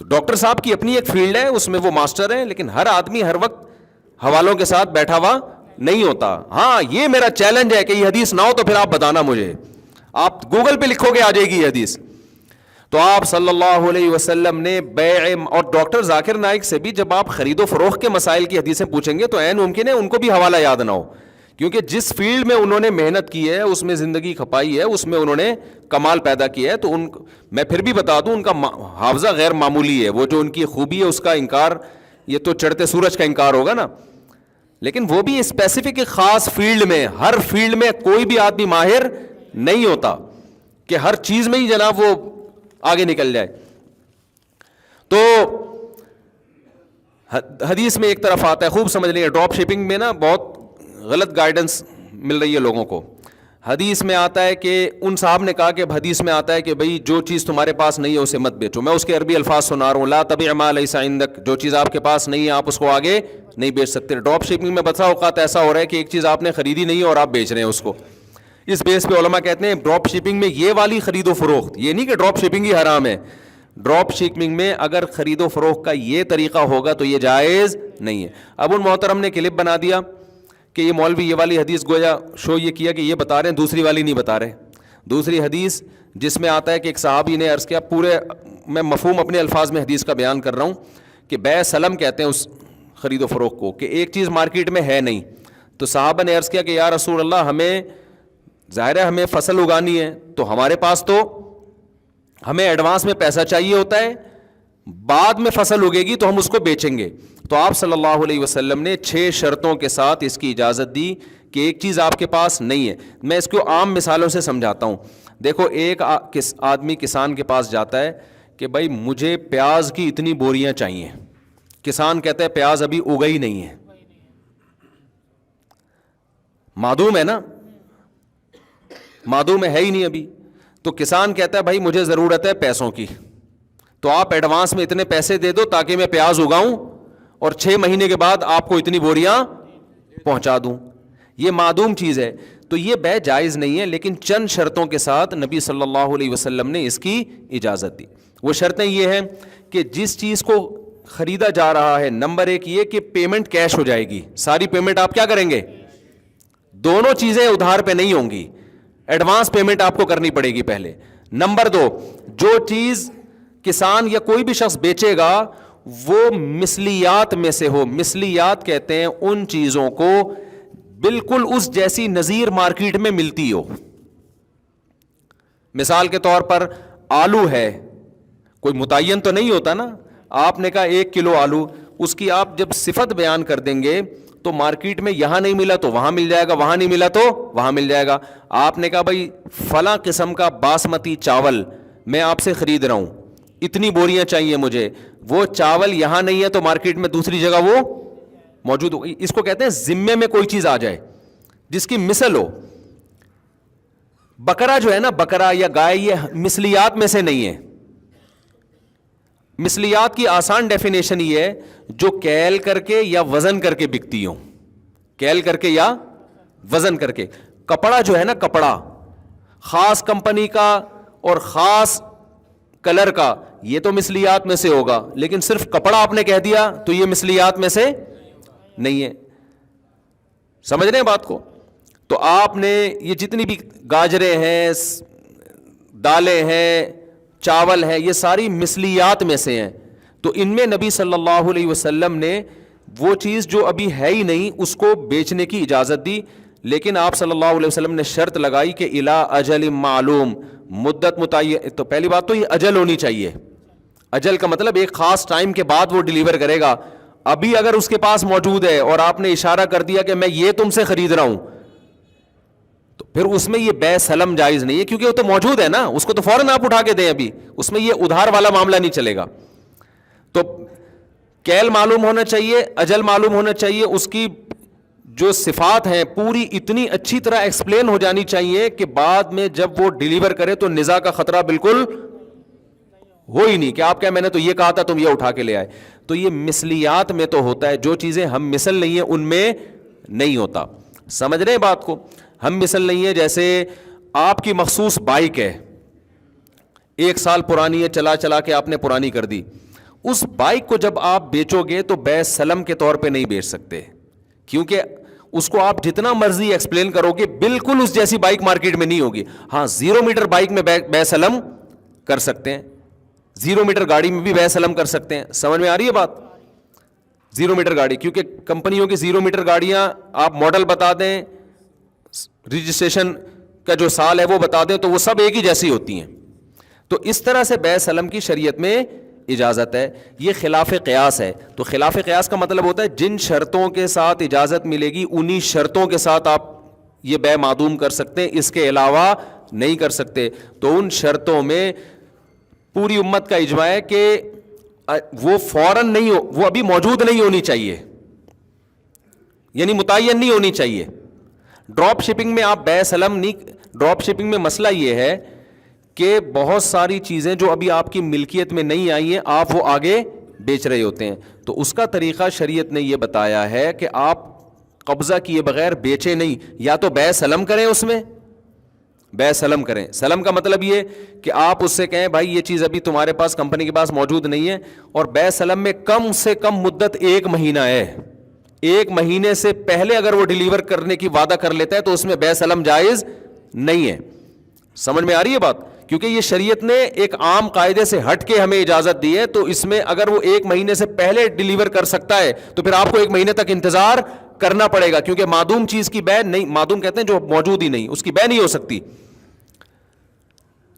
تو ڈاکٹر صاحب کی اپنی ایک فیلڈ ہے, اس میں وہ ماسٹر ہیں, لیکن ہر آدمی ہر وقت حوالوں کے ساتھ بیٹھا ہوا نہیں ہوتا. ہاں یہ میرا چیلنج ہے کہ یہ حدیث نہ ہو تو پھر آپ بتانا مجھے, آپ گوگل پہ لکھو گے آ جائے گی یہ حدیث. تو آپ صلی اللہ علیہ وسلم نے بیع, اور ڈاکٹر ذاکر نائک سے بھی جب آپ خرید و فروخت کے مسائل کی حدیثیں پوچھیں گے تو عین ممکن ہے ان کو بھی حوالہ یاد نہ ہو, کیونکہ جس فیلڈ میں انہوں نے محنت کی ہے, اس میں زندگی کھپائی ہے, اس میں انہوں نے کمال پیدا کیا ہے. تو میں پھر بھی بتا دوں ان کا حافظہ غیر معمولی ہے. وہ جو ان کی خوبی ہے اس کا انکار, یہ تو چڑھتے سورج کا انکار ہوگا نا, لیکن وہ بھی اسپیسیفک ایک خاص فیلڈ میں, ہر فیلڈ میں کوئی بھی آدمی ماہر نہیں ہوتا کہ ہر چیز میں ہی جناب وہ آگے نکل جائے. تو حدیث میں ایک طرف آتا ہے, خوب سمجھ لیں, ڈراپ شپنگ میں نا بہت غلط گائیڈنس مل رہی ہے لوگوں کو. حدیث میں آتا ہے کہ ان صاحب نے کہا کہ حدیث میں آتا ہے کہ بھئی جو چیز تمہارے پاس نہیں ہے اسے مت بیچو. میں اس کے عربی الفاظ سنا رہا ہوں, لا تبع ما لیس عندک, جو چیز آپ کے پاس نہیں ہے آپ اس کو آگے نہیں بیچ سکتے. ڈراپ شپنگ میں بسا اوقات ایسا ہو رہا ہے کہ ایک چیز آپ نے خریدی نہیں ہے اور آپ بیچ رہے ہیں اس کو. اس بیس پہ علماء کہتے ہیں ڈراپ شپنگ میں یہ والی خرید و فروخت, یہ نہیں کہ ڈراپ شپنگ ہی حرام ہے, ڈراپ شپنگ میں اگر خرید و فروخت کا یہ طریقہ ہوگا تو یہ جائز نہیں ہے. اب ان محترم نے کلپ بنا دیا کہ یہ مولوی یہ والی حدیث گویا شو یہ کیا کہ یہ بتا رہے ہیں, دوسری والی نہیں بتا رہے. دوسری حدیث جس میں آتا ہے کہ ایک صحابی نے عرض کیا, پورے میں مفہوم اپنے الفاظ میں حدیث کا بیان کر رہا ہوں, کہ بیع سلم کہتے ہیں اس خرید و فروخت کو, کہ ایک چیز مارکیٹ میں ہے نہیں. تو صحابہ نے عرض کیا کہ یا رسول اللہ, ہمیں ظاہر ہے ہمیں فصل اگانی ہے, تو ہمارے پاس تو ہمیں ایڈوانس میں پیسہ چاہیے ہوتا ہے, بعد میں فصل اگے گی تو ہم اس کو بیچیں گے. تو آپ صلی اللہ علیہ وسلم نے 6 شرطوں کے ساتھ اس کی اجازت دی کہ ایک چیز آپ کے پاس نہیں ہے. میں اس کو عام مثالوں سے سمجھاتا ہوں. دیکھو ایک آدمی کسان کے پاس جاتا ہے کہ بھائی مجھے پیاز کی اتنی بوریاں چاہیے. کسان کہتا ہے پیاز ابھی اگا ہی نہیں ہے, معدوم ہے نا, معدوم ہے ہی نہیں ابھی. تو کسان کہتا ہے بھائی مجھے ضرورت ہے پیسوں کی, تو آپ ایڈوانس میں اتنے پیسے دے دو تاکہ میں پیاز اگاؤں اور 6 مہینے کے بعد آپ کو اتنی بوریاں پہنچا دوں. یہ معدوم چیز ہے, تو یہ بیع جائز نہیں ہے, لیکن چند شرطوں کے ساتھ نبی صلی اللہ علیہ وسلم نے اس کی اجازت دی. وہ شرطیں یہ ہیں کہ جس چیز کو خریدا جا رہا ہے, نمبر 1 یہ کہ پیمنٹ کیش ہو جائے گی, ساری پیمنٹ آپ کیا کریں گے, دونوں چیزیں ادھار پہ نہیں ہوں گی, ایڈوانس پیمنٹ آپ کو کرنی پڑے گی پہلے. نمبر 2, جو چیز کسان یا کوئی بھی شخص بیچے گا وہ مثلیات میں سے ہو. مثلیات کہتے ہیں ان چیزوں کو بالکل اس جیسی نظیر مارکیٹ میں ملتی ہو. مثال کے طور پر آلو ہے, کوئی متعین تو نہیں ہوتا نا, آپ نے کہا 1 کلو آلو, اس کی آپ جب صفت بیان کر دیں گے تو مارکیٹ میں یہاں نہیں ملا تو وہاں مل جائے گا, وہاں نہیں ملا تو وہاں مل جائے گا. آپ نے کہا بھائی فلاں قسم کا باسمتی چاول میں آپ سے خرید رہا ہوں, اتنی بوریاں چاہیے مجھے, وہ چاول یہاں نہیں ہے تو مارکیٹ میں دوسری جگہ وہ موجود ہو. اس کو کہتے ہیں ذمے میں کوئی چیز آ جائے جس کی مثل ہو. بکرا جو ہے نا, بکرا یا گائے, یہ مثلیات میں سے نہیں ہے. مثلیات کی آسان ڈیفینیشن یہ ہے جو کیل کر کے یا وزن کر کے بکتی ہوں, کیل کر کے یا وزن کر کے. کپڑا جو ہے نا, کپڑا خاص کمپنی کا اور خاص کلر کا, یہ تو مثلیات میں سے ہوگا, لیکن صرف کپڑا آپ نے کہہ دیا تو یہ مثلیات میں سے نہیں ہے. سمجھ رہے ہیں بات کو؟ تو آپ نے یہ جتنی بھی گاجریں ہیں, دالیں ہیں, چاول ہے, یہ ساری مثلیات میں سے ہیں. تو ان میں نبی صلی اللہ علیہ وسلم نے وہ چیز جو ابھی ہے ہی نہیں اس کو بیچنے کی اجازت دی, لیکن آپ صلی اللہ علیہ وسلم نے شرط لگائی کہ الی اجل معلوم, مدت متعین. تو پہلی بات تو یہ اجل ہونی چاہیے. اجل کا مطلب ایک خاص ٹائم کے بعد وہ ڈیلیور کرے گا. ابھی اگر اس کے پاس موجود ہے اور آپ نے اشارہ کر دیا کہ میں یہ تم سے خرید رہا ہوں, تو پھر اس میں یہ بیع سلم جائز نہیں ہے, کیونکہ وہ تو موجود ہے نا, اس کو تو فوراً آپ اٹھا کے دیں. ابھی اس میں یہ ادھار والا معاملہ نہیں چلے گا. تو کیل معلوم ہونا چاہیے, اجل معلوم ہونا چاہیے, اس کی جو صفات ہیں پوری اتنی اچھی طرح ایکسپلین ہو جانی چاہیے کہ بعد میں جب وہ ڈیلیور کرے تو نزاع کا خطرہ بالکل ہو ہی نہیں کہ آپ کیا میں نے تو یہ کہا تھا تم یہ اٹھا کے لے آئے. تو یہ مثلیات میں تو ہوتا ہے, جو چیزیں ہم مثل نہیں ہیں ان میں نہیں ہوتا. سمجھ رہے ہیں بات کو؟ ہم مثل نہیں ہے. جیسے آپ کی مخصوص بائک ہے, 1 سال پرانی ہے, چلا چلا کے آپ نے پرانی کر دی, اس بائک کو جب آپ بیچو گے تو بے سلم کے طور پہ نہیں بیچ سکتے, کیونکہ اس کو آپ جتنا مرضی ایکسپلین کرو گے بالکل اس جیسی بائک مارکیٹ میں نہیں ہوگی. ہاں 0 میٹر بائک میں بے سلم کر سکتے ہیں, 0 میٹر گاڑی میں بھی بے سلم کر سکتے ہیں. سمجھ میں آ رہی ہے بات؟ 0 میٹر گاڑی, کیونکہ کمپنیوں کی 0 میٹر گاڑیاں آپ ماڈل بتا دیں, رجسٹریشن کا جو سال ہے وہ بتا دیں, تو وہ سب ایک ہی جیسی ہوتی ہیں. تو اس طرح سے بے سلم کی شریعت میں اجازت ہے. یہ خلاف قیاس ہے. تو خلاف قیاس کا مطلب ہوتا ہے جن شرطوں کے ساتھ اجازت ملے گی انہی شرطوں کے ساتھ آپ یہ بے معدوم کر سکتے ہیں, اس کے علاوہ نہیں کر سکتے. تو ان شرطوں میں پوری امت کا اجماع ہے کہ وہ فوراً نہیں ہو, وہ ابھی موجود نہیں ہونی چاہیے, یعنی متعین نہیں ہونی چاہیے. ڈراپ شپنگ میں آپ بے سلم نہیں. ڈراپ شپنگ میں مسئلہ یہ ہے کہ بہت ساری چیزیں جو ابھی آپ کی ملکیت میں نہیں آئی ہیں آپ وہ آگے بیچ رہے ہوتے ہیں. تو اس کا طریقہ شریعت نے یہ بتایا ہے کہ آپ قبضہ کیے بغیر بیچے نہیں, یا تو بے سلم کریں, اس میں بے سلم کریں. سلم کا مطلب یہ کہ آپ اس سے کہیں بھائی یہ چیز ابھی تمہارے پاس کمپنی کے پاس موجود نہیں ہے, اور بے سلم میں کم سے کم مدت 1 مہینہ ہے. 1 مہینے سے پہلے اگر وہ ڈیلیور کرنے کی وعدہ کر لیتا ہے تو اس میں بے سلم جائز نہیں ہے. سمجھ میں آ رہی ہے بات؟ کیونکہ یہ شریعت نے ایک عام قاعدے سے ہٹ کے ہمیں اجازت دی ہے. تو اس میں اگر وہ 1 مہینے سے پہلے ڈیلیور کر سکتا ہے تو پھر آپ کو 1 مہینے تک انتظار کرنا پڑے گا, کیونکہ معدوم چیز کی بے نہیں, معدوم کہتے ہیں جو موجود ہی نہیں, اس کی بے نہیں ہو سکتی.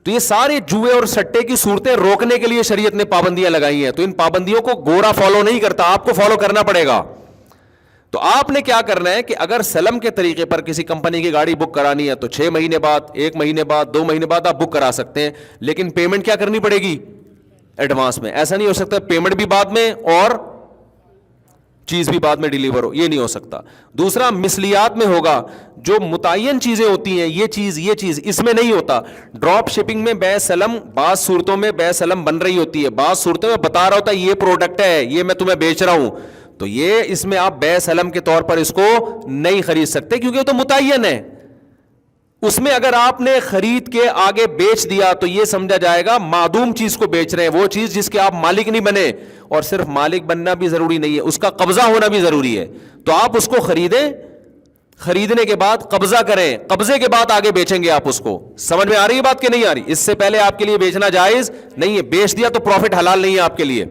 تو یہ سارے جوئے اور سٹے کی صورتیں روکنے کے لیے شریعت نے پابندیاں لگائی ہیں. تو ان پابندیوں کو گورا فالو نہیں کرتا, آپ کو فالو کرنا پڑے گا. تو آپ نے کیا کرنا ہے کہ اگر سلم کے طریقے پر کسی کمپنی کی گاڑی بک کرانی ہے تو 6 مہینے بعد, 1 مہینے بعد, 2 مہینے بعد آپ بک کرا سکتے ہیں, لیکن پیمنٹ کیا کرنی پڑے گی؟ ایڈوانس میں. ایسا نہیں ہو سکتا پیمنٹ بھی بعد میں اور چیز بھی بعد میں ڈیلیور ہو, یہ نہیں ہو سکتا. دوسرا مثلیات میں ہوگا, جو متعین چیزیں ہوتی ہیں یہ چیز اس میں نہیں ہوتا. ڈراپ شپنگ میں بے سلم بعض صورتوں میں بے سلم بن رہی ہوتی ہے, بعض صورتوں میں بتا رہا ہوتا ہے یہ پروڈکٹ ہے, یہ میں تمہیں بیچ رہا ہوں, تو یہ اس میں آپ بے سلم کے طور پر اس کو نہیں خرید سکتے, کیونکہ وہ تو متعین ہے. اس میں اگر آپ نے خرید کے آگے بیچ دیا تو یہ سمجھا جائے گا معدوم چیز کو بیچ رہے ہیں, وہ چیز جس کے آپ مالک نہیں بنے. اور صرف مالک بننا بھی ضروری نہیں ہے, اس کا قبضہ ہونا بھی ضروری ہے. تو آپ اس کو خریدیں, خریدنے کے بعد قبضہ کریں, قبضے کے بعد آگے بیچیں گے آپ اس کو. سمجھ میں آ رہی ہے بات کہ نہیں آ رہی؟ اس سے پہلے آپ کے لیے بیچنا جائز نہیں ہے. بیچ دیا تو پروفٹ حلال نہیں ہے آپ کے لیے.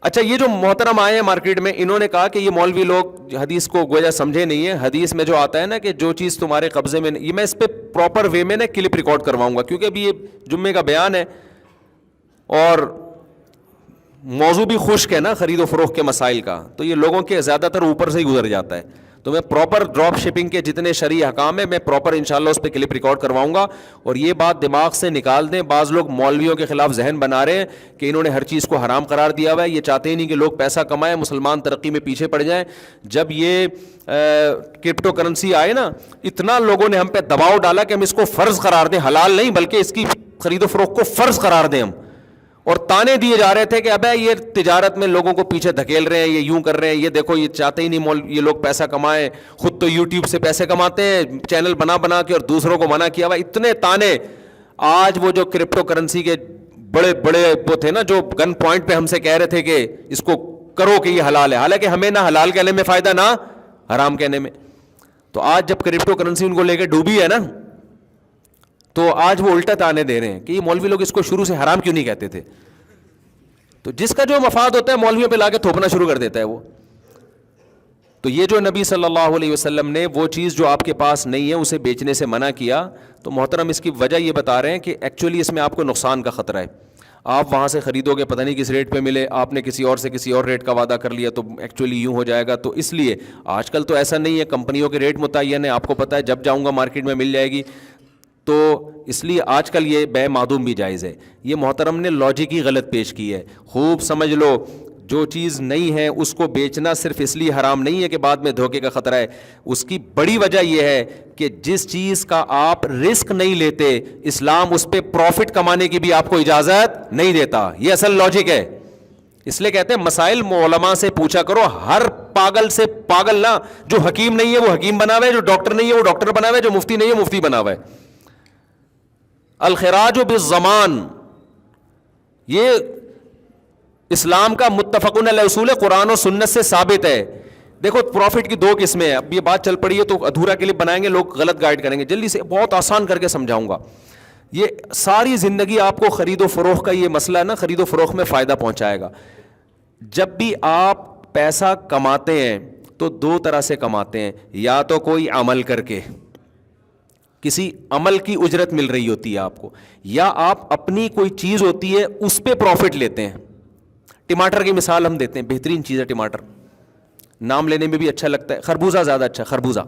اچھا, یہ جو محترم آئے ہیں مارکیٹ میں, انہوں نے کہا کہ یہ مولوی لوگ حدیث کو گویا سمجھے نہیں ہے. حدیث میں جو آتا ہے نا کہ جو چیز تمہارے قبضے میں, یہ میں اس پہ پراپر وے میں نا کلپ ریکارڈ کرواؤں گا, کیونکہ ابھی یہ جمعے کا بیان ہے اور موضوع بھی خشک ہے نا خرید و فروخت کے مسائل کا, تو یہ لوگوں کے زیادہ تر اوپر سے ہی گزر جاتا ہے. تو میں پراپر ڈراپ شپنگ کے جتنے شرعی احکام ہیں میں پراپر انشاءاللہ اس پہ کلپ ریکارڈ کرواؤں گا. اور یہ بات دماغ سے نکال دیں, بعض لوگ مولویوں کے خلاف ذہن بنا رہے ہیں کہ انہوں نے ہر چیز کو حرام قرار دیا ہوا ہے, یہ چاہتے ہی نہیں کہ لوگ پیسہ کمائیں, مسلمان ترقی میں پیچھے پڑ جائیں. جب یہ کرپٹو کرنسی آئے نا, اتنا لوگوں نے ہم پہ دباؤ ڈالا کہ ہم اس کو فرض قرار دیں, حلال نہیں بلکہ اس کی خرید و فروخت کو فرض قرار دیں ہم. اور تانے دیے جا رہے تھے کہ ابے یہ تجارت میں لوگوں کو پیچھے دھکیل رہے ہیں, یہ یوں کر رہے ہیں, یہ دیکھو یہ چاہتے ہی نہیں یہ لوگ پیسہ کمائیں, خود تو یوٹیوب سے پیسے کماتے ہیں چینل بنا بنا کے, اور دوسروں کو منع کیا ہوا. اتنے تانے. آج وہ جو کرپٹو کرنسی کے بڑے بڑے وہ تھے نا جو گن پوائنٹ پہ ہم سے کہہ رہے تھے کہ اس کو کرو کہ یہ حلال ہے, حالانکہ ہمیں نہ حلال کہنے میں فائدہ نہ حرام کہنے میں. تو آج جب کرپٹو کرنسی ان کو لے کے ڈوبی ہے نا, تو آج وہ الٹا تانے دے رہے ہیں کہ یہ مولوی لوگ اس کو شروع سے حرام کیوں نہیں کہتے تھے. تو جس کا جو مفاد ہوتا ہے مولویوں پہ لا کے تھوپنا شروع کر دیتا ہے وہ. تو یہ جو نبی صلی اللہ علیہ وسلم نے وہ چیز جو آپ کے پاس نہیں ہے اسے بیچنے سے منع کیا, تو محترم اس کی وجہ یہ بتا رہے ہیں کہ ایکچولی اس میں آپ کو نقصان کا خطرہ ہے. آپ وہاں سے خریدو گے پتہ نہیں کس ریٹ پہ ملے, آپ نے کسی اور سے کسی اور ریٹ کا وعدہ کر لیا تو ایکچولی یوں ہو جائے گا. تو اس لیے آج کل تو ایسا نہیں ہے, کمپنیوں کے ریٹ متعین ہے, آپ کو پتہ ہے جب جاؤں گا مارکیٹ میں مل جائے گی. تو اس لیے آج کل یہ بے معدوم بھی جائز ہے. یہ محترم نے لاجک ہی غلط پیش کی ہے. خوب سمجھ لو, جو چیز نہیں ہے اس کو بیچنا صرف اس لیے حرام نہیں ہے کہ بعد میں دھوکے کا خطرہ ہے, اس کی بڑی وجہ یہ ہے کہ جس چیز کا آپ رسک نہیں لیتے اسلام اس پہ پروفٹ کمانے کی بھی آپ کو اجازت نہیں دیتا. یہ اصل لاجک ہے. اس لیے کہتے ہیں مسائل علماء سے پوچھا کرو, ہر پاگل سے پاگل نہ. جو حکیم نہیں ہے وہ حکیم بنا ہوا ہے, جو ڈاکٹر نہیں ہے وہ ڈاکٹر بنا ہوا ہے, جو مفتی نہیں ہے مفتی بنا ہوا ہے. الخراج بالضمان, یہ اسلام کا متفقن علیہ اصول قرآن و سنت سے ثابت ہے. دیکھو پروفٹ کی دو قسمیں ہیں. اب یہ بات چل پڑی ہے تو ادھورا کلپ بنائیں گے, لوگ غلط گائیڈ کریں گے. جلدی سے بہت آسان کر کے سمجھاؤں گا. یہ ساری زندگی آپ کو خرید و فروخت کا یہ مسئلہ ہے نا, خرید و فروخت میں فائدہ پہنچائے گا. جب بھی آپ پیسہ کماتے ہیں تو دو طرح سے کماتے ہیں, یا تو کوئی عمل کر کے, کسی عمل کی اجرت مل رہی ہوتی ہے آپ کو, یا آپ اپنی کوئی چیز ہوتی ہے اس پہ پروفٹ لیتے ہیں. ٹماٹر کی مثال ہم دیتے ہیں, بہترین چیز ہے ٹماٹر, نام لینے میں بھی اچھا لگتا ہے. خربوزہ زیادہ اچھا, خربوزہ.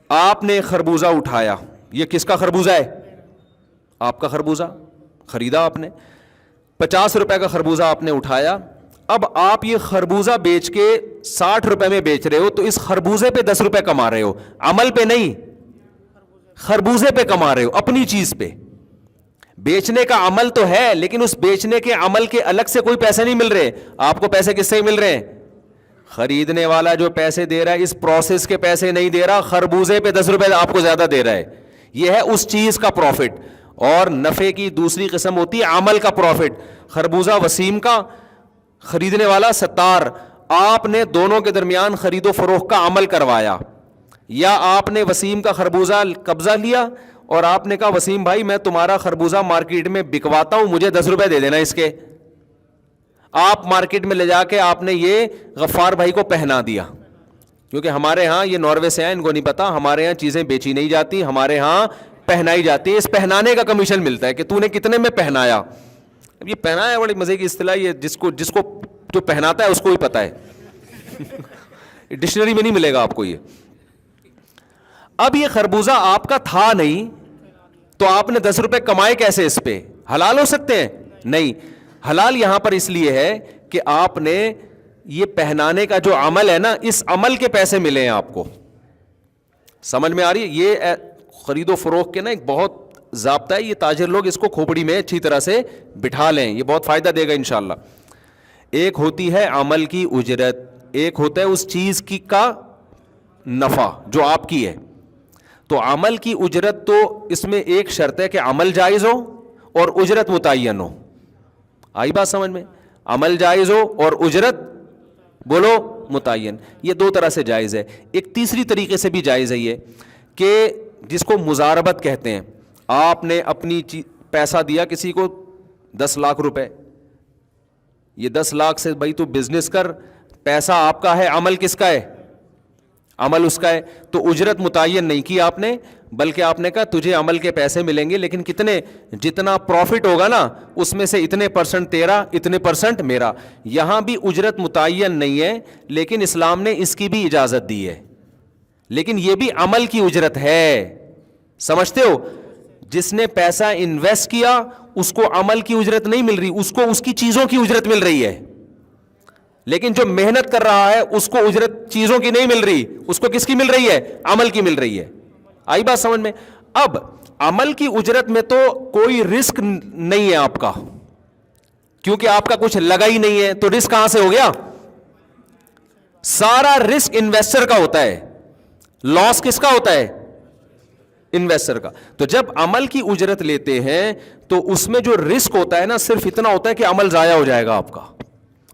آپ نے خربوزہ اٹھایا, یہ کس کا خربوزہ ہے؟ آپ کا خربوزہ. خریدا آپ نے, 50 روپے کا خربوزہ آپ نے اٹھایا. اب آپ یہ خربوزہ بیچ کے 60 روپے میں بیچ رہے ہو, تو اس خربوزے پہ 10 روپے کما رہے ہو, عمل پہ نہیں, خربوزے پہ کما رہے ہو, اپنی چیز پہ. بیچنے کا عمل تو ہے, لیکن اس بیچنے کے عمل کے الگ سے کوئی پیسے نہیں مل رہے. آپ کو پیسے کس سے مل رہے ہیں؟ خریدنے والا جو پیسے دے رہا ہے اس پروسیس کے پیسے نہیں دے رہا, خربوزے پہ 10 روپے آپ کو زیادہ دے رہا ہے. یہ ہے اس چیز کا پروفٹ. اور نفع کی دوسری قسم ہوتی ہے عمل کا پروفٹ. خربوزہ وسیم کا, خریدنے والا ستار. آپ نے دونوں کے درمیان خرید و فروخت کا عمل کروایا, یا آپ نے وسیم کا خربوزہ قبضہ لیا اور آپ نے کہا وسیم بھائی میں تمہارا خربوزہ مارکیٹ میں بکواتا ہوں, مجھے 10 روپے دے دینا اس کے. آپ مارکیٹ میں لے جا کے آپ نے یہ غفار بھائی کو پہنا دیا, کیونکہ ہمارے ہاں, یہ ناروے سے ہیں, ان کو نہیں پتا, ہمارے ہاں چیزیں بیچی نہیں جاتی, ہمارے ہاں پہنائی جاتی ہے. اس پہنانے کا کمیشن ملتا ہے کہ تو نے کتنے میں پہنایا. اب یہ پہنایا بڑی مزے کی اصطلاح, یہ جس کو جو پہناتا ہے اس کو ہی پتا ہے, ڈکشنری میں نہیں ملے گا آپ کو یہ. اب یہ خربوزہ آپ کا تھا نہیں, تو آپ نے 10 روپے کمائے کیسے اس پہ؟ حلال ہو سکتے ہیں؟ نہیں. حلال یہاں پر اس لیے ہے کہ آپ نے یہ پہنانے کا جو عمل ہے نا, اس عمل کے پیسے ملے ہیں آپ کو. سمجھ میں آ رہی ہے؟ یہ خرید و فروخت کے نا ایک بہت ضابطہ ہے, یہ تاجر لوگ اس کو کھوپڑی میں اچھی طرح سے بٹھا لیں, یہ بہت فائدہ دے گا انشاءاللہ. ایک ہوتی ہے عمل کی اجرت, ایک ہوتا ہے اس چیز کی کا نفع جو آپ کی ہے. تو عمل کی اجرت تو اس میں ایک شرط ہے کہ عمل جائز ہو اور اجرت متعین ہو. آئی بات سمجھ میں؟ عمل جائز ہو اور اجرت بولو متعین. یہ دو طرح سے جائز ہے. ایک تیسری طریقے سے بھی جائز ہے یہ کہ جس کو مزاربت کہتے ہیں. آپ نے اپنی پیسہ دیا کسی کو 10 لاکھ روپے, یہ 10 لاکھ سے بھائی تو بزنس کر, پیسہ آپ کا ہے, عمل کس کا ہے؟ عمل اس کا ہے. تو اجرت متعین نہیں کی آپ نے, بلکہ آپ نے کہا تجھے عمل کے پیسے ملیں گے, لیکن کتنے, جتنا پروفٹ ہوگا نا اس میں سے اتنے % تیرا, اتنے % میرا. یہاں بھی اجرت متعین نہیں ہے, لیکن اسلام نے اس کی بھی اجازت دی ہے, لیکن یہ بھی عمل کی اجرت ہے. سمجھتے ہو؟ جس نے پیسہ انویسٹ کیا اس کو عمل کی اجرت نہیں مل رہی, اس کو اس کی چیزوں کی اجرت مل رہی ہے. لیکن جو محنت کر رہا ہے اس کو اجرت چیزوں کی نہیں مل رہی, اس کو کس کی مل رہی ہے؟ عمل کی مل رہی ہے. آئی بات سمجھ میں؟ اب عمل کی اجرت میں تو کوئی رسک نہیں ہے آپ کا, کیونکہ آپ کا کچھ لگا ہی نہیں ہے, تو رسک کہاں سے ہو گیا؟ سارا رسک انویسٹر کا ہوتا ہے, لاس کس کا ہوتا ہے؟ انویسٹر کا. تو جب عمل کی اجرت لیتے ہیں تو اس میں جو رسک ہوتا ہے نا, صرف اتنا ہوتا ہے کہ عمل ضائع ہو جائے گا آپ کا.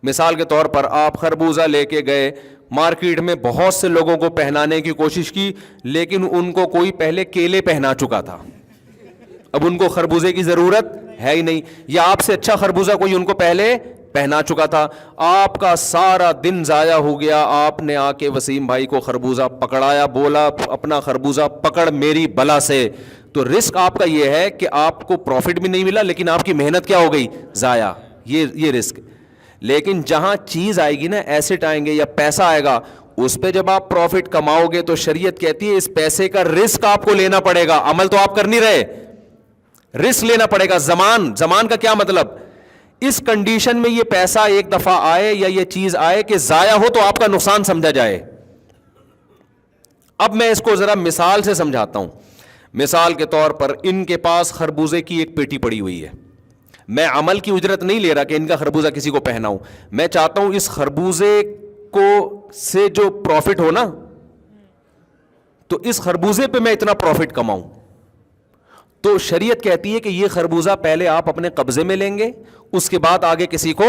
مثال کے طور پر آپ خربوزہ لے کے گئے مارکیٹ میں, بہت سے لوگوں کو پہنانے کی کوشش کی, لیکن ان کو کوئی پہلے کیلے پہنا چکا تھا, اب ان کو خربوزے کی ضرورت ہے ہی نہیں, یا آپ سے اچھا خربوزہ کوئی ان کو پہلے پہنا چکا تھا. آپ کا سارا دن ضائع ہو گیا. آپ نے آ کے وسیم بھائی کو خربوزہ پکڑایا, بولا اپنا خربوزہ پکڑ میری بلا سے. تو رسک آپ کا یہ ہے کہ آپ کو پروفٹ بھی نہیں ملا, لیکن آپ کی محنت کیا ہو گئی؟ ضائع. یہ رسک. لیکن جہاں چیز آئے گی نا, ایسٹ آئیں گے یا پیسہ آئے گا, اس پہ جب آپ پروفٹ کماؤ گے تو شریعت کہتی ہے اس پیسے کا رسک آپ کو لینا پڑے گا. عمل تو آپ کر نہیں رہے, رسک لینا پڑے گا. زمان کا کیا مطلب؟ اس کنڈیشن میں یہ پیسہ ایک دفعہ آئے یا یہ چیز آئے کہ ضائع ہو تو آپ کا نقصان سمجھا جائے. اب میں اس کو ذرا مثال سے سمجھاتا ہوں. مثال کے طور پر ان کے پاس خربوزے کی ایک پیٹی پڑی ہوئی ہے. میں عمل کی اجرت نہیں لے رہا کہ ان کا خربوزہ کسی کو پہناؤں, میں چاہتا ہوں اس خربوزے کو سے جو پروفٹ ہو نا, تو اس خربوزے پہ میں اتنا پروفٹ کماؤں. تو شریعت کہتی ہے کہ یہ خربوزہ پہلے آپ اپنے قبضے میں لیں گے, اس کے بعد آگے کسی کو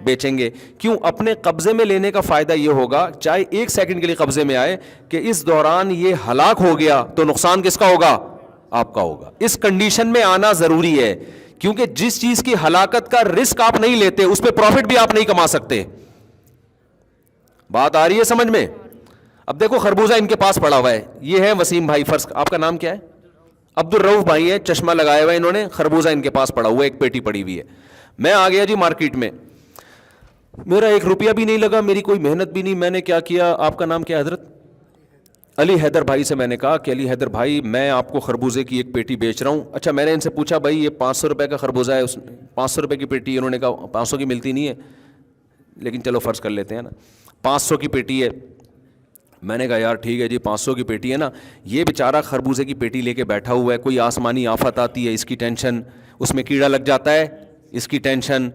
بیچیں گے. کیوں؟ اپنے قبضے میں لینے کا فائدہ یہ ہوگا, چاہے 1 سیکنڈ کے لیے قبضے میں آئے, کہ اس دوران یہ ہلاک ہو گیا تو نقصان کس کا ہوگا؟ آپ کا ہوگا. اس کنڈیشن میں آنا ضروری ہے, کیونکہ جس چیز کی ہلاکت کا رسک آپ نہیں لیتے اس پہ پروفٹ بھی آپ نہیں کما سکتے. بات آ رہی ہے سمجھ میں؟ اب دیکھو خربوزہ ان کے پاس پڑا ہوا ہے, یہ ہے وسیم بھائی, فرض آپ کا نام کیا ہے؟ عبد الرؤف بھائی ہے, چشمہ لگایا ہوا ہے انہوں نے, خربوزہ ان کے پاس پڑا ہوا ہے, ایک پیٹی پڑی ہوئی ہے. میں آ گیا جی مارکیٹ میں, میرا 1 روپیہ بھی نہیں لگا, میری کوئی محنت بھی نہیں. میں نے کیا کیا, آپ کا نام کیا ہے حضرت؟ علی حیدر بھائی سے میں نے کہا کہ علی حیدر بھائی میں آپ کو خربوزے کی 1 پیٹی بیچ رہا ہوں. اچھا میں نے ان سے پوچھا بھائی یہ 500 روپے کا خربوزہ ہے, 500 روپے کی پیٹی. انہوں نے کہا 500 کی ملتی نہیں ہے, لیکن چلو فرض کر لیتے ہیں نا 500 کی پیٹی ہے. میں نے کہا یار ٹھیک ہے جی 500 کی پیٹی ہے نا. یہ بیچارہ خربوزے کی پیٹی لے کے بیٹھا ہوا ہے, کوئی آسمانی آفت آتی ہے اس کی ٹینشن, اس میں کیڑا لگ جاتا ہے اس کی ٹینشن,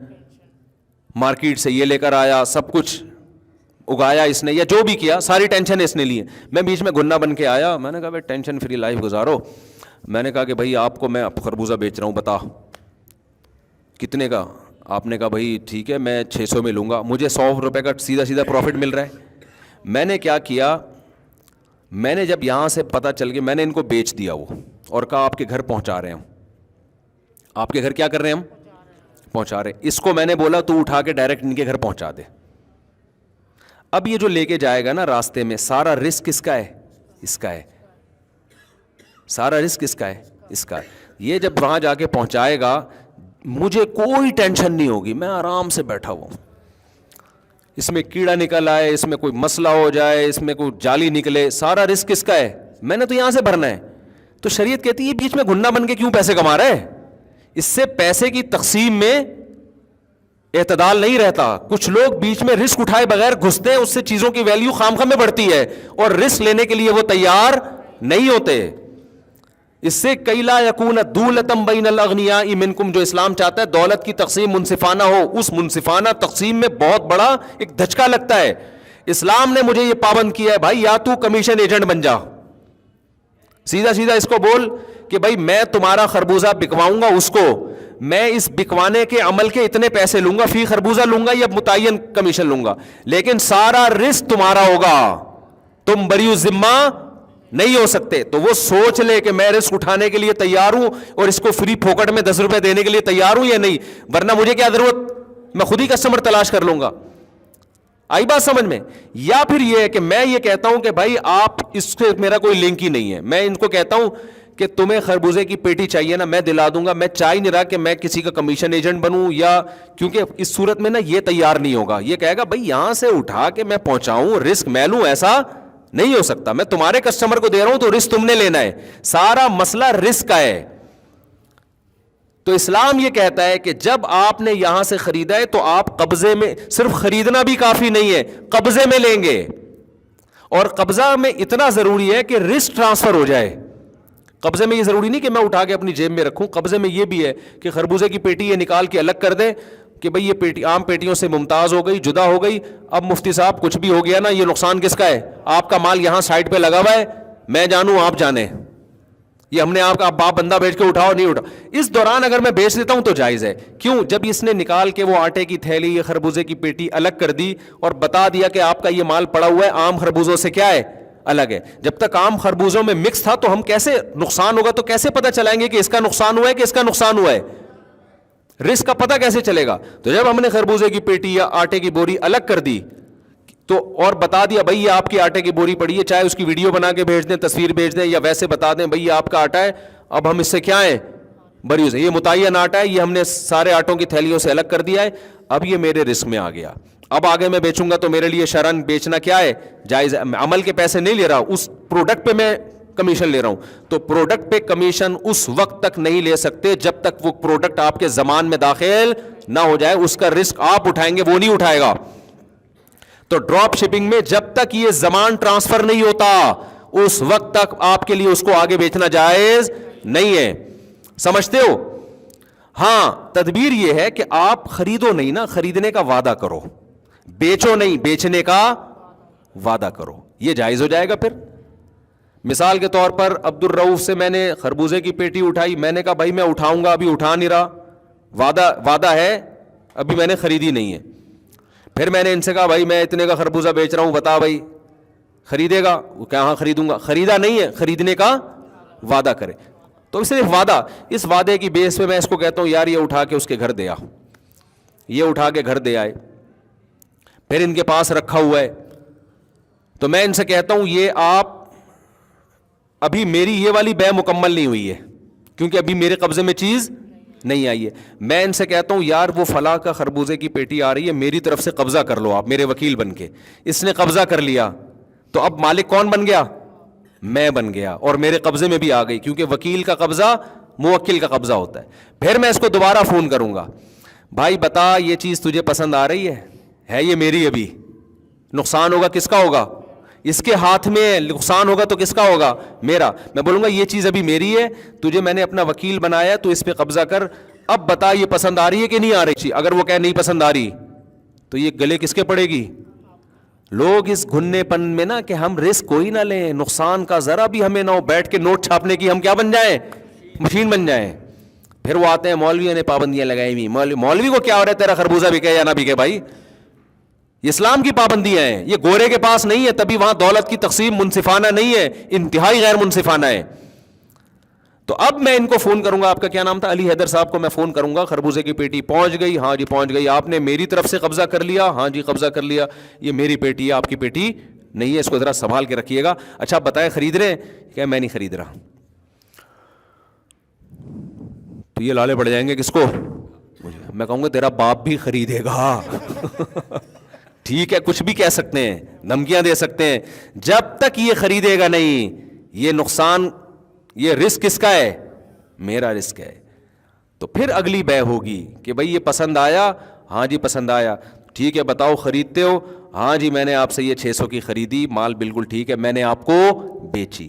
مارکیٹ سے یہ لے کر آیا, سب کچھ اگایا اس نے یا جو بھی کیا, ساری ٹینشن اس نے لی ہے. میں بیچ میں گنا بن کے آیا, میں نے کہا بھائی ٹینشن فری لائف گزارو. میں نے کہا کہ بھائی آپ کو میں خربوزہ بیچ رہا ہوں, بتا کتنے کا؟ آپ نے کہا بھائی ٹھیک ہے میں 600 میں لوں گا. مجھے 100 روپے کا سیدھا پروفٹ مل رہا ہے. میں نے کیا کیا, میں نے جب یہاں سے پتہ چل کے میں نے ان کو بیچ دیا وہ, اور کہا آپ کے گھر پہنچا رہے ہیں ہم. آپ کے گھر کیا کر رہے ہیں ہم؟ پہنچا رہے. اس کو میں نے بولا تو اٹھا کے ڈائریکٹ ان کے گھر پہنچا دے. اب یہ جو لے کے جائے گا نا راستے میں, سارا رسک کس کا ہے؟ اس کا ہے. سارا رسک کس کا ہے؟ اس کا ہے. یہ جب وہاں جا کے پہنچائے گا مجھے کوئی ٹینشن نہیں ہوگی, میں آرام سے بیٹھا ہوا ہوں. اس میں کیڑا نکل آئے, اس میں کوئی مسئلہ ہو جائے, اس میں کوئی جالی نکلے, سارا رسک کس کا ہے؟ میں نے تو یہاں سے بھرنا ہے. تو شریعت کہتی ہے بیچ میں گھنا بن کے کیوں پیسے کما رہے ہیں؟ اس سے پیسے کی تقسیم میں اعتدال نہیں رہتا. کچھ لوگ بیچ میں رسک اٹھائے بغیر گھستے ہیں, اس سے چیزوں کی ویلیو خام خام میں بڑھتی ہے, اور رسک لینے کے لیے وہ تیار نہیں ہوتے. اس سے کئی لا یکون دولتم بین الاغنیاء منکم, جو اسلام چاہتا ہے دولت کی تقسیم منصفانہ ہو, اس منصفانہ تقسیم میں بہت بڑا ایک دھچکا لگتا ہے. اسلام نے مجھے یہ پابند کیا ہے بھائی یا تو کمیشن ایجنٹ بن جا, سیدھا اس کو بول کہ بھائی میں تمہارا خربوزہ بکواؤں گا, اس کو میں اس بکوانے کے عمل کے اتنے پیسے لوں گا, فی خربوزہ لوں گا یا متعین کمیشن لوں گا, لیکن سارا رسک تمہارا ہوگا, تم بری ذمہ نہیں ہو سکتے. تو وہ سوچ لے کہ میں رسک اٹھانے کے لیے تیار ہوں اور اس کو فری پھوکٹ میں 10 روپے دینے کے لیے تیار ہوں یا نہیں, ورنہ مجھے کیا ضرورت, میں خود ہی کسٹمر تلاش کر لوں گا. آئی بات سمجھ میں؟ یا پھر یہ ہے کہ میں یہ کہتا ہوں کہ بھائی آپ اس سے میرا کوئی لنک ہی نہیں ہے, میں ان کو کہتا ہوں کہ تمہیں خربوزے کی پیٹی چاہیے نا, میں دلا دوں گا. میں چاہ ہی نہیں رہا کہ میں کسی کا کمیشن ایجنٹ بنوں, یا کیونکہ اس صورت میں نا یہ تیار نہیں ہوگا, یہ کہے گا بھائی یہاں سے اٹھا کے میں پہنچاؤں, رسک میں لوں, ایسا نہیں ہو سکتا. میں تمہارے کسٹمر کو دے رہا ہوں تو رسک تم نے لینا ہے, سارا مسئلہ رسک کا ہے. تو اسلام یہ کہتا ہے کہ جب آپ نے یہاں سے خریدا ہے تو آپ قبضے میں, صرف خریدنا بھی کافی نہیں ہے, قبضے میں لیں گے. اور قبضہ میں اتنا ضروری ہے کہ رسک ٹرانسفر ہو جائے. قبضے میں یہ ضروری نہیں کہ میں اٹھا کے اپنی جیب میں رکھوں, قبضے میں یہ بھی ہے کہ خربوزے کی پیٹی یہ نکال کے الگ کر دیں کہ بھئی یہ پیٹی عام پیٹیوں سے ممتاز ہو گئی, جدا ہو گئی. اب مفتی صاحب کچھ بھی ہو گیا نا, یہ نقصان کس کا ہے؟ آپ کا مال یہاں سائڈ پہ لگا ہوا ہے, میں جانوں آپ جانیں, یہ ہم نے آپ کا باپ بندہ بیچ کے اٹھاؤ نہیں اٹھا. اس دوران اگر میں بیچ دیتا ہوں تو جائز ہے. کیوں؟ جب اس نے نکال کے وہ آٹے کی تھیلی, یہ خربوزے کی پیٹی الگ کر دی اور بتا دیا کہ آپ کا یہ مال پڑا ہوا ہے عام خربوزوں سے کیا ہے, الگ ہے. جب تک عام خربوزوں میں مکس تھا تو ہم کیسے, نقصان ہوگا تو کیسے پتہ چلائیں گے کہ اس کا نقصان ہوا ہے کہ اس کا نقصان ہوا ہے؟ رسک کا پتہ کیسے چلے گا؟ تو جب ہم نے خربوزے کی پیٹی یا آٹے کی بوری الگ کر دی تو اور بتا دیا بھائی یہ آپ کی آٹے کی بوری پڑی ہے, چاہے اس کی ویڈیو بنا کے بھیج دیں, تصویر بھیج دیں, یا ویسے بتا دیں بھائی یہ آپ کا آٹا ہے, اب ہم اس سے کیا ہیں, بری سے, یہ متعین آٹا ہے, یہ ہم نے سارے آٹوں کی تھیلیوں سے الگ کر دیا ہے, اب یہ میرے رسک میں آ گیا. اب آگے میں بیچوں گا تو میرے لیے شرعاً بیچنا کیا ہے, جائز ہے. عمل کے پیسے نہیں لے رہا, اس پروڈکٹ پہ میں کمیشن لے رہا ہوں. تو پروڈکٹ پہ کمیشن اس وقت تک نہیں لے سکتے جب تک وہ پروڈکٹ آپ کے زمان میں داخل نہ ہو جائے, اس کا رسک آپ اٹھائیں گے, وہ نہیں اٹھائے گا. تو ڈراپ شپنگ میں جب تک یہ زمان ٹرانسفر نہیں ہوتا اس وقت تک آپ کے لیے اس کو آگے بیچنا جائز نہیں ہے. سمجھتے ہو؟ ہاں, تدبیر یہ ہے کہ آپ خریدو نہیں نا, خریدنے کا وعدہ کرو, بیچو نہیں, بیچنے کا وعدہ کرو, یہ جائز ہو جائے گا. پھر مثال کے طور پر عبد الرؤف سے میں نے خربوزے کی پیٹی اٹھائی, میں نے کہا بھائی میں اٹھاؤں گا, ابھی اٹھا نہیں رہا, وعدہ ہے, ابھی میں نے خریدی نہیں ہے. پھر میں نے ان سے کہا بھائی میں اتنے کا خربوزہ بیچ رہا ہوں, بتا بھائی خریدے گا؟ وہ کہاں خریدوں گا. خریدا نہیں ہے, خریدنے کا وعدہ کرے. تو صرف وعدہ, اس وعدے کی بیس پہ میں اس کو کہتا ہوں یار یہ اٹھا کے اس کے گھر دے آ, یہ اٹھا کے گھر دے آئے, پھر ان کے پاس رکھا ہوا ہے. تو میں ان سے کہتا ہوں یہ آپ ابھی میری یہ والی بے مکمل نہیں ہوئی ہے, کیونکہ ابھی میرے قبضے میں چیز نہیں آئی ہے. میں ان سے کہتا ہوں یار وہ فلاں کا خربوزے کی پیٹی آ رہی ہے, میری طرف سے قبضہ کر لو آپ, میرے وکیل بن کے. اس نے قبضہ کر لیا تو اب مالک کون بن گیا؟ میں بن گیا, اور میرے قبضے میں بھی آ گئی, کیونکہ وکیل کا قبضہ موکل کا قبضہ ہوتا ہے. پھر میں اس کو دوبارہ فون کروں گا, بھائی بتا یہ چیز تجھے پسند آ رہی ہے یہ میری, ابھی نقصان ہوگا کس کا ہوگا؟ اس کے ہاتھ میں نقصان ہوگا تو کس کا ہوگا؟ میرا. میں بولوں گا یہ چیز ابھی میری ہے, تجھے میں نے اپنا وکیل بنایا تو اس پہ قبضہ کر, اب بتا یہ پسند آ رہی ہے کہ نہیں آ رہی. اگر وہ کہے نہیں پسند آ رہی تو یہ گلے کس کے پڑے گی؟ لوگ اس گھننے پن میں نا کہ ہم رسک کوئی نہ لیں, نقصان کا ذرا بھی ہمیں نہ ہو, بیٹھ کے نوٹ چھاپنے کی ہم کیا بن جائیں؟ مشین بن جائیں. پھر وہ آتے ہیں مولویوں نے پابندیاں لگائی ہوئی. مولوی کو کیا ہو رہا ہے تیرا خربوزہ بکے یا نہ بکے؟ بھائی یہ اسلام کی پابندیاں ہیں, یہ گورے کے پاس نہیں ہے, تبھی وہاں دولت کی تقسیم منصفانہ نہیں ہے, انتہائی غیر منصفانہ ہے. تو اب میں ان کو فون کروں گا, آپ کا کیا نام تھا؟ علی حیدر صاحب کو میں فون کروں گا, خربوزے کی پیٹی پہنچ گئی؟ ہاں جی پہنچ گئی. آپ نے میری طرف سے قبضہ کر لیا؟ ہاں جی قبضہ کر لیا. یہ میری پیٹی ہے, آپ کی پیٹی نہیں ہے, اس کو ذرا سنبھال کے رکھیے گا. اچھا بتائیں خرید رہے ہیں کیا؟ میں نہیں خرید رہا. تو یہ لالے پڑ جائیں گے کس کو؟ میں کہوں گا تیرا باپ بھی خریدے گا. ٹھیک ہے, کچھ بھی کہہ سکتے ہیں, دھمکیاں دے سکتے ہیں, جب تک یہ خریدے گا نہیں, یہ نقصان, یہ رسک کس کا ہے؟ میرا رسک ہے. تو پھر اگلی بے ہوگی کہ بھئی یہ پسند آیا؟ ہاں جی پسند آیا. ٹھیک ہے بتاؤ خریدتے ہو؟ ہاں جی میں نے آپ سے یہ 600 کی خریدی, مال بالکل ٹھیک ہے, میں نے آپ کو بیچی.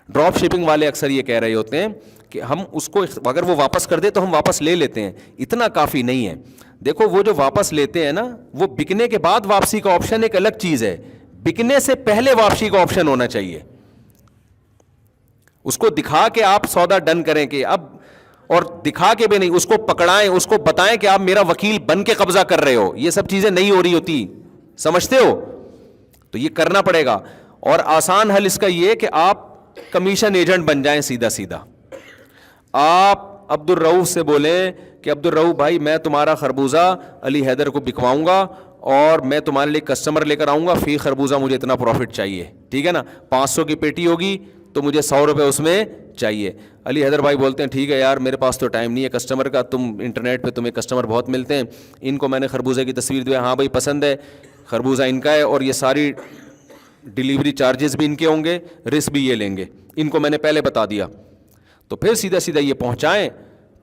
ڈراپ شپنگ والے اکثر یہ کہہ رہے ہوتے ہیں کہ ہم اس کو اگر وہ واپس کر دے تو ہم واپس لے لیتے ہیں. اتنا کافی نہیں ہے. دیکھو وہ جو واپس لیتے ہیں نا, وہ بکنے کے بعد واپسی کا آپشن ایک الگ چیز ہے, بکنے سے پہلے واپسی کا آپشن ہونا چاہیے. اس کو دکھا کے آپ سودا ڈن کریں کہ اب, اور دکھا کے بھی نہیں, اس کو پکڑائیں, اس کو بتائیں کہ آپ میرا وکیل بن کے قبضہ کر رہے ہو. یہ سب چیزیں نہیں ہو رہی ہوتی, سمجھتے ہو؟ تو یہ کرنا پڑے گا. اور آسان حل اس کا یہ کہ آپ کمیشن ایجنٹ بن جائیں. سیدھا سیدھا آپ عبد الرؤف سے بولیں کہ عبد الرؤف بھائی میں تمہارا خربوزہ علی حیدر کو بکواؤں گا, اور میں تمہارے لیے کسٹمر لے کر آؤں گا, فی خربوزہ مجھے اتنا پروفٹ چاہیے. ٹھیک ہے نا, 500 کی پیٹی ہوگی تو مجھے 100 روپے اس میں چاہیے. علی حیدر بھائی بولتے ہیں ٹھیک ہے یار میرے پاس تو ٹائم نہیں ہے کسٹمر کا, تم انٹرنیٹ پہ تمہیں کسٹمر بہت ملتے ہیں, ان کو میں نے خربوزے کی تصویر دی, ہاں بھائی پسند ہے, خربوزہ ان کا ہے, اور یہ ساری ڈیلیوری چارجز بھی ان کے ہوں گے, رسک بھی یہ لیں گے, ان کو میں نے پہلے بتا دیا. تو پھر سیدھا سیدھا یہ پہنچائیں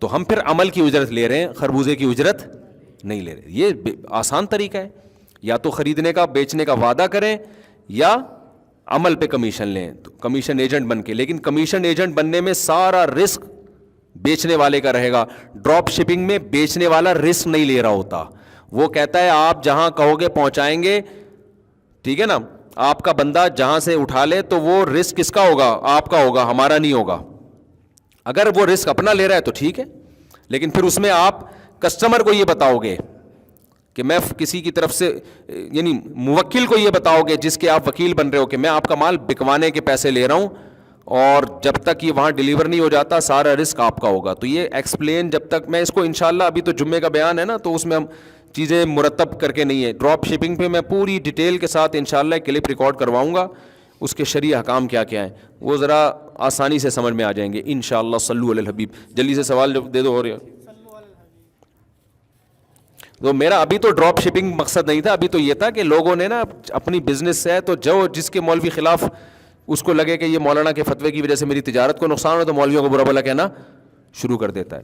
تو ہم پھر عمل کی اجرت لے رہے ہیں, خربوزے کی اجرت نہیں لے رہے. یہ آسان طریقہ ہے, یا تو خریدنے کا بیچنے کا وعدہ کریں یا عمل پہ کمیشن لیں, تو کمیشن ایجنٹ بن کے. لیکن کمیشن ایجنٹ بننے میں سارا رسک بیچنے والے کا رہے گا. ڈراپ شپنگ میں بیچنے والا رسک نہیں لے رہا ہوتا, وہ کہتا ہے آپ جہاں کہو گے پہنچائیں گے. ٹھیک ہے نا, آپ کا بندہ جہاں سے اٹھا لے تو وہ رسک کس کا ہوگا؟ آپ کا ہوگا, ہمارا نہیں ہوگا. اگر وہ رسک اپنا لے رہا ہے تو ٹھیک ہے, لیکن پھر اس میں آپ کسٹمر کو یہ بتاؤ گے کہ میں کسی کی طرف سے, یعنی موکل کو یہ بتاؤ گے جس کے آپ وکیل بن رہے ہو کہ میں آپ کا مال بکوانے کے پیسے لے رہا ہوں, اور جب تک یہ وہاں ڈیلیور نہیں ہو جاتا سارا رسک آپ کا ہوگا. تو یہ ایکسپلین جب تک میں اس کو انشاءاللہ, ابھی تو جمعے کا بیان ہے نا, تو اس میں ہم چیزیں مرتب کر کے نہیں ہے. ڈراپ شپنگ پہ میں پوری ڈیٹیل کے ساتھ انشاءاللہ کلپ ریکارڈ کرواؤں گا, اس کے شرعی احکام کیا کیا ہیں وہ ذرا آسانی سے سمجھ میں آ جائیں گے انشاءاللہ. صلو علی الحبیب. جلدی سے سوال دے دو. ہو رہے تو میرا ابھی تو ڈراپ شپنگ مقصد نہیں تھا, ابھی تو یہ تھا کہ لوگوں نے نا اپنی بزنس ہے تو جو جس کے مولوی خلاف اس کو لگے کہ یہ مولانا کے فتوے کی وجہ سے میری تجارت کو نقصان ہو, تو مولویوں کو برا بھلا کہنا شروع کر دیتا ہے.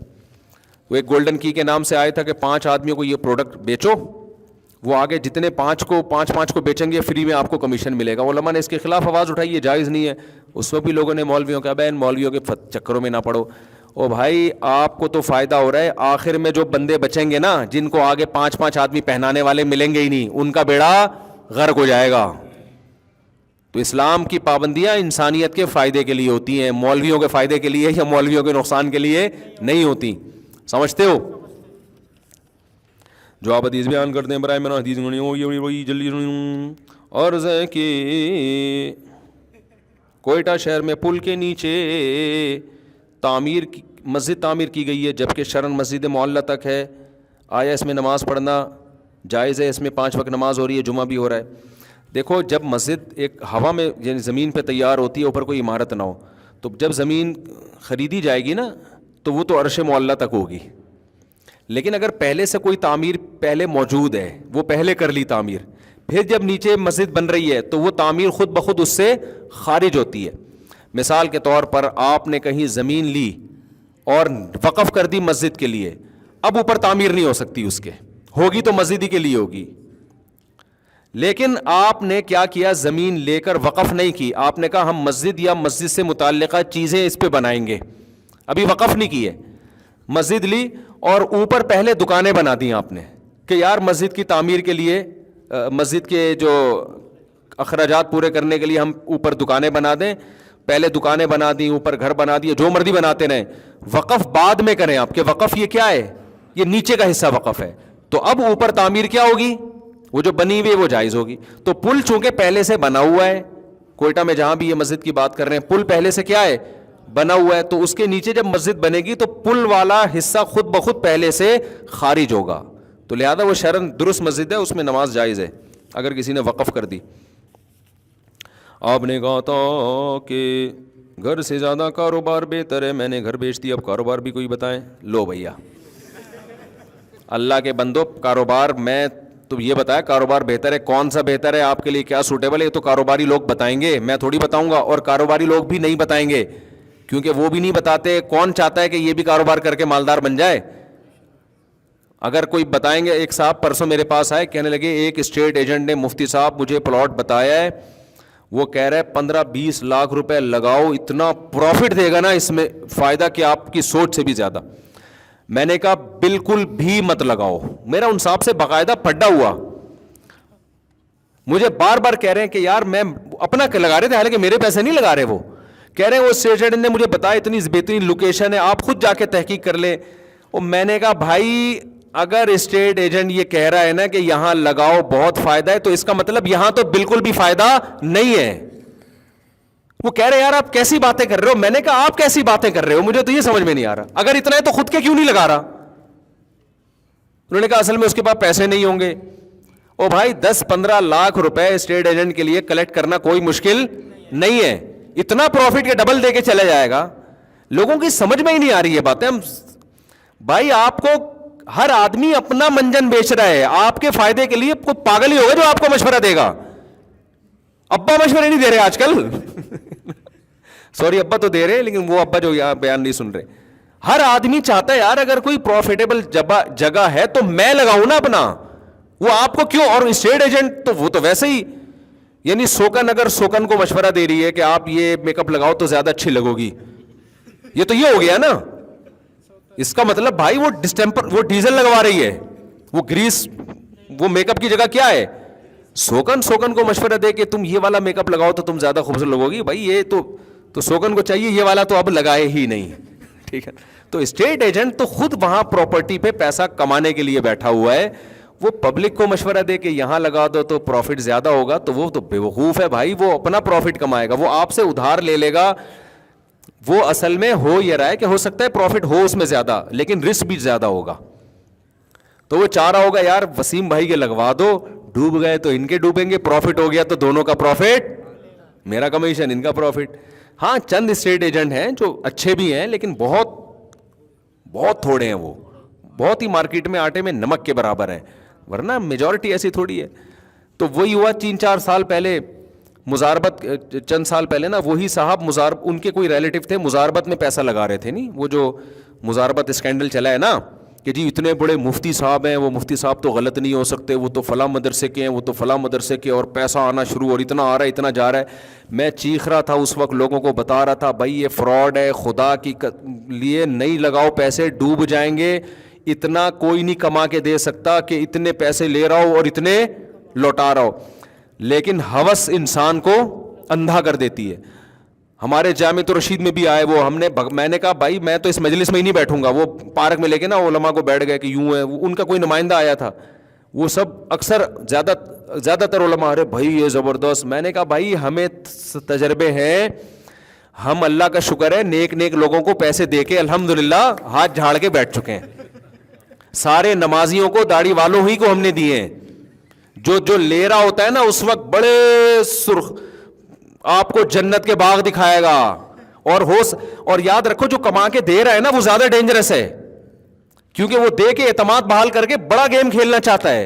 وہ ایک گولڈن کی کے نام سے آیا تھا کہ 5 آدمیوں کو یہ پروڈکٹ بیچو, وہ آگے جتنے 5 کو بیچیں گے فری میں آپ کو کمیشن ملے گا. علماء نے اس کے خلاف آواز اٹھائی, یہ جائز نہیں ہے. اس وقت بھی لوگوں نے مولویوں کا بین مولویوں کے چکروں میں نہ پڑو. او بھائی آپ کو تو فائدہ ہو رہا ہے, آخر میں جو بندے بچیں گے نا, جن کو آگے 5 آدمی پہنانے والے ملیں گے ہی نہیں, ان کا بیڑا غرق ہو جائے گا. تو اسلام کی پابندیاں انسانیت کے فائدے کے لیے ہوتی ہیں, مولویوں کے فائدے کے لیے یا مولویوں کے نقصان کے لیے نہیں ہوتی. سمجھتے ہو؟ جو آپ حدیث بیان کرتے ہیں برائے میرا حدیث وہی جلدی عرض ہے کہ کوئٹہ شہر میں پل کے نیچے مسجد تعمیر کی گئی ہے، جبکہ شرعاً مسجد معلّہ تک ہے. آیا اس میں نماز پڑھنا جائز ہے؟ اس میں 5 وقت نماز ہو رہی ہے، جمعہ بھی ہو رہا ہے. دیکھو جب مسجد ایک ہوا میں یعنی زمین پہ تیار ہوتی ہے، اوپر کوئی عمارت نہ ہو، تو جب زمین خریدی جائے گی نا تو وہ تو عرش معلّہ تک ہوگی. لیکن اگر پہلے سے کوئی تعمیر پہلے موجود ہے، وہ پہلے کر لی تعمیر، پھر جب نیچے مسجد بن رہی ہے تو وہ تعمیر خود بخود اس سے خارج ہوتی ہے. مثال کے طور پر آپ نے کہیں زمین لی اور وقف کر دی مسجد کے لیے، اب اوپر تعمیر نہیں ہو سکتی، اس کے ہوگی تو مسجد ہی کے لیے ہوگی. لیکن آپ نے کیا کیا، زمین لے کر وقف نہیں کی، آپ نے کہا ہم مسجد یا مسجد سے متعلقہ چیزیں اس پہ بنائیں گے، ابھی وقف نہیں کی ہے. مسجد لی اور اوپر پہلے دکانیں بنا دی آپ نے کہ یار مسجد کی تعمیر کے لیے، مسجد کے جو اخراجات پورے کرنے کے لیے ہم اوپر دکانیں بنا دیں. پہلے دکانیں بنا دیں، اوپر گھر بنا دیے، جو مرضی بناتے رہیں. وقف بعد میں کریں آپ، کہ وقف یہ کیا ہے، یہ نیچے کا حصہ وقف ہے، تو اب اوپر تعمیر کیا ہوگی، وہ جو بنی ہوئی وہ جائز ہوگی. تو پل چونکہ پہلے سے بنا ہوا ہے، کوئٹہ میں جہاں بھی یہ مسجد کی بات کر رہے ہیں، پل پہلے سے کیا ہے، بنا ہوا ہے، تو اس کے نیچے جب مسجد بنے گی تو پل والا حصہ خود بخود پہلے سے خارج ہوگا. تو لہذا وہ شرعاً درست مسجد ہے، اس میں نماز جائز ہے اگر کسی نے وقف کر دی. آپ نے کہا تھا کہ گھر سے زیادہ کاروبار بہتر ہے، میں نے گھر بیچ دیا، اب کاروبار بھی کوئی بتائیں. لو بھیا اللہ کے بندو، کاروبار میں تو یہ بتایا کاروبار بہتر ہے، کون سا بہتر ہے آپ کے لیے، کیا سوٹیبل ہے، یہ تو کاروباری لوگ بتائیں گے، میں تھوڑی بتاؤں گا. اور کاروباری لوگ بھی نہیں بتائیں گے کیونکہ وہ بھی نہیں بتاتے. کون چاہتا ہے کہ یہ بھی کاروبار کر کے مالدار بن جائے؟ اگر کوئی بتائیں گے. ایک صاحب پرسوں میرے پاس آئے، کہنے لگے ایک اسٹیٹ ایجنٹ نے مفتی صاحب مجھے پلاٹ بتایا ہے، وہ کہہ رہے 15-20 لاکھ روپے لگاؤ، اتنا پروفٹ دے گا نا اس میں، فائدہ کہ آپ کی سوچ سے بھی زیادہ. میں نے کہا بالکل بھی مت لگاؤ. میرا ان صاحب سے باقاعدہ پڈا ہوا، مجھے بار بار کہہ رہے ہیں کہ یار میں اپنا لگا رہے تھے، حالانکہ میرے پیسے نہیں لگا رہے. وہ کہہ رہے ہیں وہ اسٹیٹ ایجنٹ نے مجھے بتایا اتنی بہترین لوکیشن ہے، آپ خود جا کے تحقیق کر لیں. اور میں نے کہا بھائی اگر اسٹیٹ ایجنٹ یہ کہہ رہا ہے نا کہ یہاں لگاؤ بہت فائدہ ہے، تو اس کا مطلب یہاں تو بالکل بھی فائدہ نہیں ہے. وہ کہہ رہے یار آپ کیسی باتیں کر رہے ہو. میں نے کہا آپ کیسی باتیں کر رہے ہو، مجھے تو یہ سمجھ میں نہیں آ رہا. اگر اتنا ہے تو خود کے کیوں نہیں لگا رہا؟ انہوں نے کہا اصل میں اس کے پاس پیسے نہیں ہوں گے. او بھائی 10-15 لاکھ روپے اسٹیٹ ایجنٹ کے لیے کلیکٹ کرنا کوئی مشکل نہیں ہے، اتنا پروفٹ کے ڈبل دے کے چلا جائے گا. لوگوں کی سمجھ میں ہی نہیں آ رہی یہ باتیں. ہم بھائی آپ کو ہر آدمی اپنا منجن بیچ رہا ہے آپ کے فائدے کے لیے. کوئی پاگل ہی ہوگا جو آپ کو مشورہ دے گا. ابا مشورے نہیں دے رہے آج کل سوری ابا تو دے رہے لیکن وہ ابا جو یہاں بیان نہیں سن رہے. ہر آدمی چاہتا ہے یار اگر کوئی پروفیٹیبل جگہ ہے تو میں لگاؤں نا اپنا، وہ آپ کو کیوں. اور اسٹیٹ ایجنٹ تو وہ تو ویسے ہی یعنی سوکن اگر سوکن کو مشورہ دے رہی ہے کہ آپ یہ میک اپ لگاؤ تو زیادہ اچھی لگو گی، یہ تو یہ ہو گیا نا. اس کا مطلب بھائی وہ ڈسٹیمپر وہ ڈیزل لگوا رہی ہے، وہ گریس، وہ میک اپ کی جگہ کیا ہے سوکن کو مشورہ دے کہ تم یہ والا میک اپ لگاؤ تو تم زیادہ خوبصورت لگو گی. بھائی یہ تو سوکن کو چاہیے یہ والا تو اب لگائے ہی نہیں. ٹھیک ہے، تو اسٹیٹ ایجنٹ تو خود وہاں پراپرٹی پہ پیسہ کمانے کے لیے بیٹھا ہوا ہے. وہ پبلک کو مشورہ دے کہ یہاں لگا دو تو پروفٹ زیادہ ہوگا، تو وہ تو بیوقوف ہے بھائی. وہ اپنا پروفٹ کمائے گا، وہ آپ سے ادھار لے لے گا. وہ اصل میں ہو یہ رہا ہے کہ ہو سکتا ہے پروفٹ ہو اس میں زیادہ لیکن رسک بھی زیادہ ہوگا. تو وہ چاہ رہا ہوگا یار وسیم بھائی کے لگوا دو، ڈوب گئے تو ان کے ڈوبیں گے، پروفٹ ہو گیا تو دونوں کا پروفٹ، میرا کمیشن ان کا پروفٹ. ہاں چند اسٹیٹ ایجنٹ ہیں جو اچھے بھی ہیں لیکن بہت بہت تھوڑے ہیں، وہ بہت ہی مارکیٹ میں آٹے میں نمک کے برابر ہیں، ورنہ میجورٹی ایسی تھوڑی ہے. تو وہی ہوا 3-4 سال پہلے مزاربت، چند سال پہلے نا وہی صاحب ان کے کوئی ریلیٹیو تھے مزاربت میں پیسہ لگا رہے تھے. نہیں وہ جو مزاربت اسکینڈل چلا ہے نا کہ جی اتنے بڑے مفتی صاحب ہیں، وہ مفتی صاحب تو غلط نہیں ہو سکتے، وہ تو فلاں مدرسے کے ہیں، وہ تو فلاں مدرسے کے، اور پیسہ آنا شروع اور اتنا آ رہا ہے اتنا جا رہا ہے. میں چیخ رہا تھا اس وقت، لوگوں کو بتا رہا تھا بھائی یہ فراڈ ہے، خدا کی لیے نہیں لگاؤ پیسے، ڈوب جائیں گے. اتنا کوئی نہیں کما کے دے سکتا کہ اتنے پیسے لے رہا ہو اور اتنے لوٹا رہا ہو. لیکن ہوس انسان کو اندھا کر دیتی ہے. ہمارے جامع الرشید میں بھی آئے وہ, میں نے کہا بھائی میں تو اس مجلس میں ہی نہیں بیٹھوں گا. وہ پارک میں لے کے نا علماء کو بیٹھ گئے کہ یوں ہے, ان کا کوئی نمائندہ آیا تھا, وہ سب اکثر زیادہ تر علماء, ارے بھائی یہ زبردست. میں نے کہا بھائی ہمیں تجربے ہیں, ہم اللہ کا شکر ہے نیک لوگوں کو پیسے دے کے الحمدللہ ہاتھ جھاڑ کے بیٹھ چکے ہیں. سارے نمازیوں کو داڑھی والوں ہی کو ہم نے دیے ہیں. جو لے رہا ہوتا ہے نا اس وقت بڑے سرخ آپ کو جنت کے باغ دکھائے گا. اور یاد رکھو جو کما کے دے رہا ہے نا وہ زیادہ ڈینجرس ہے, کیونکہ وہ دے کے اعتماد بحال کر کے بڑا گیم کھیلنا چاہتا ہے.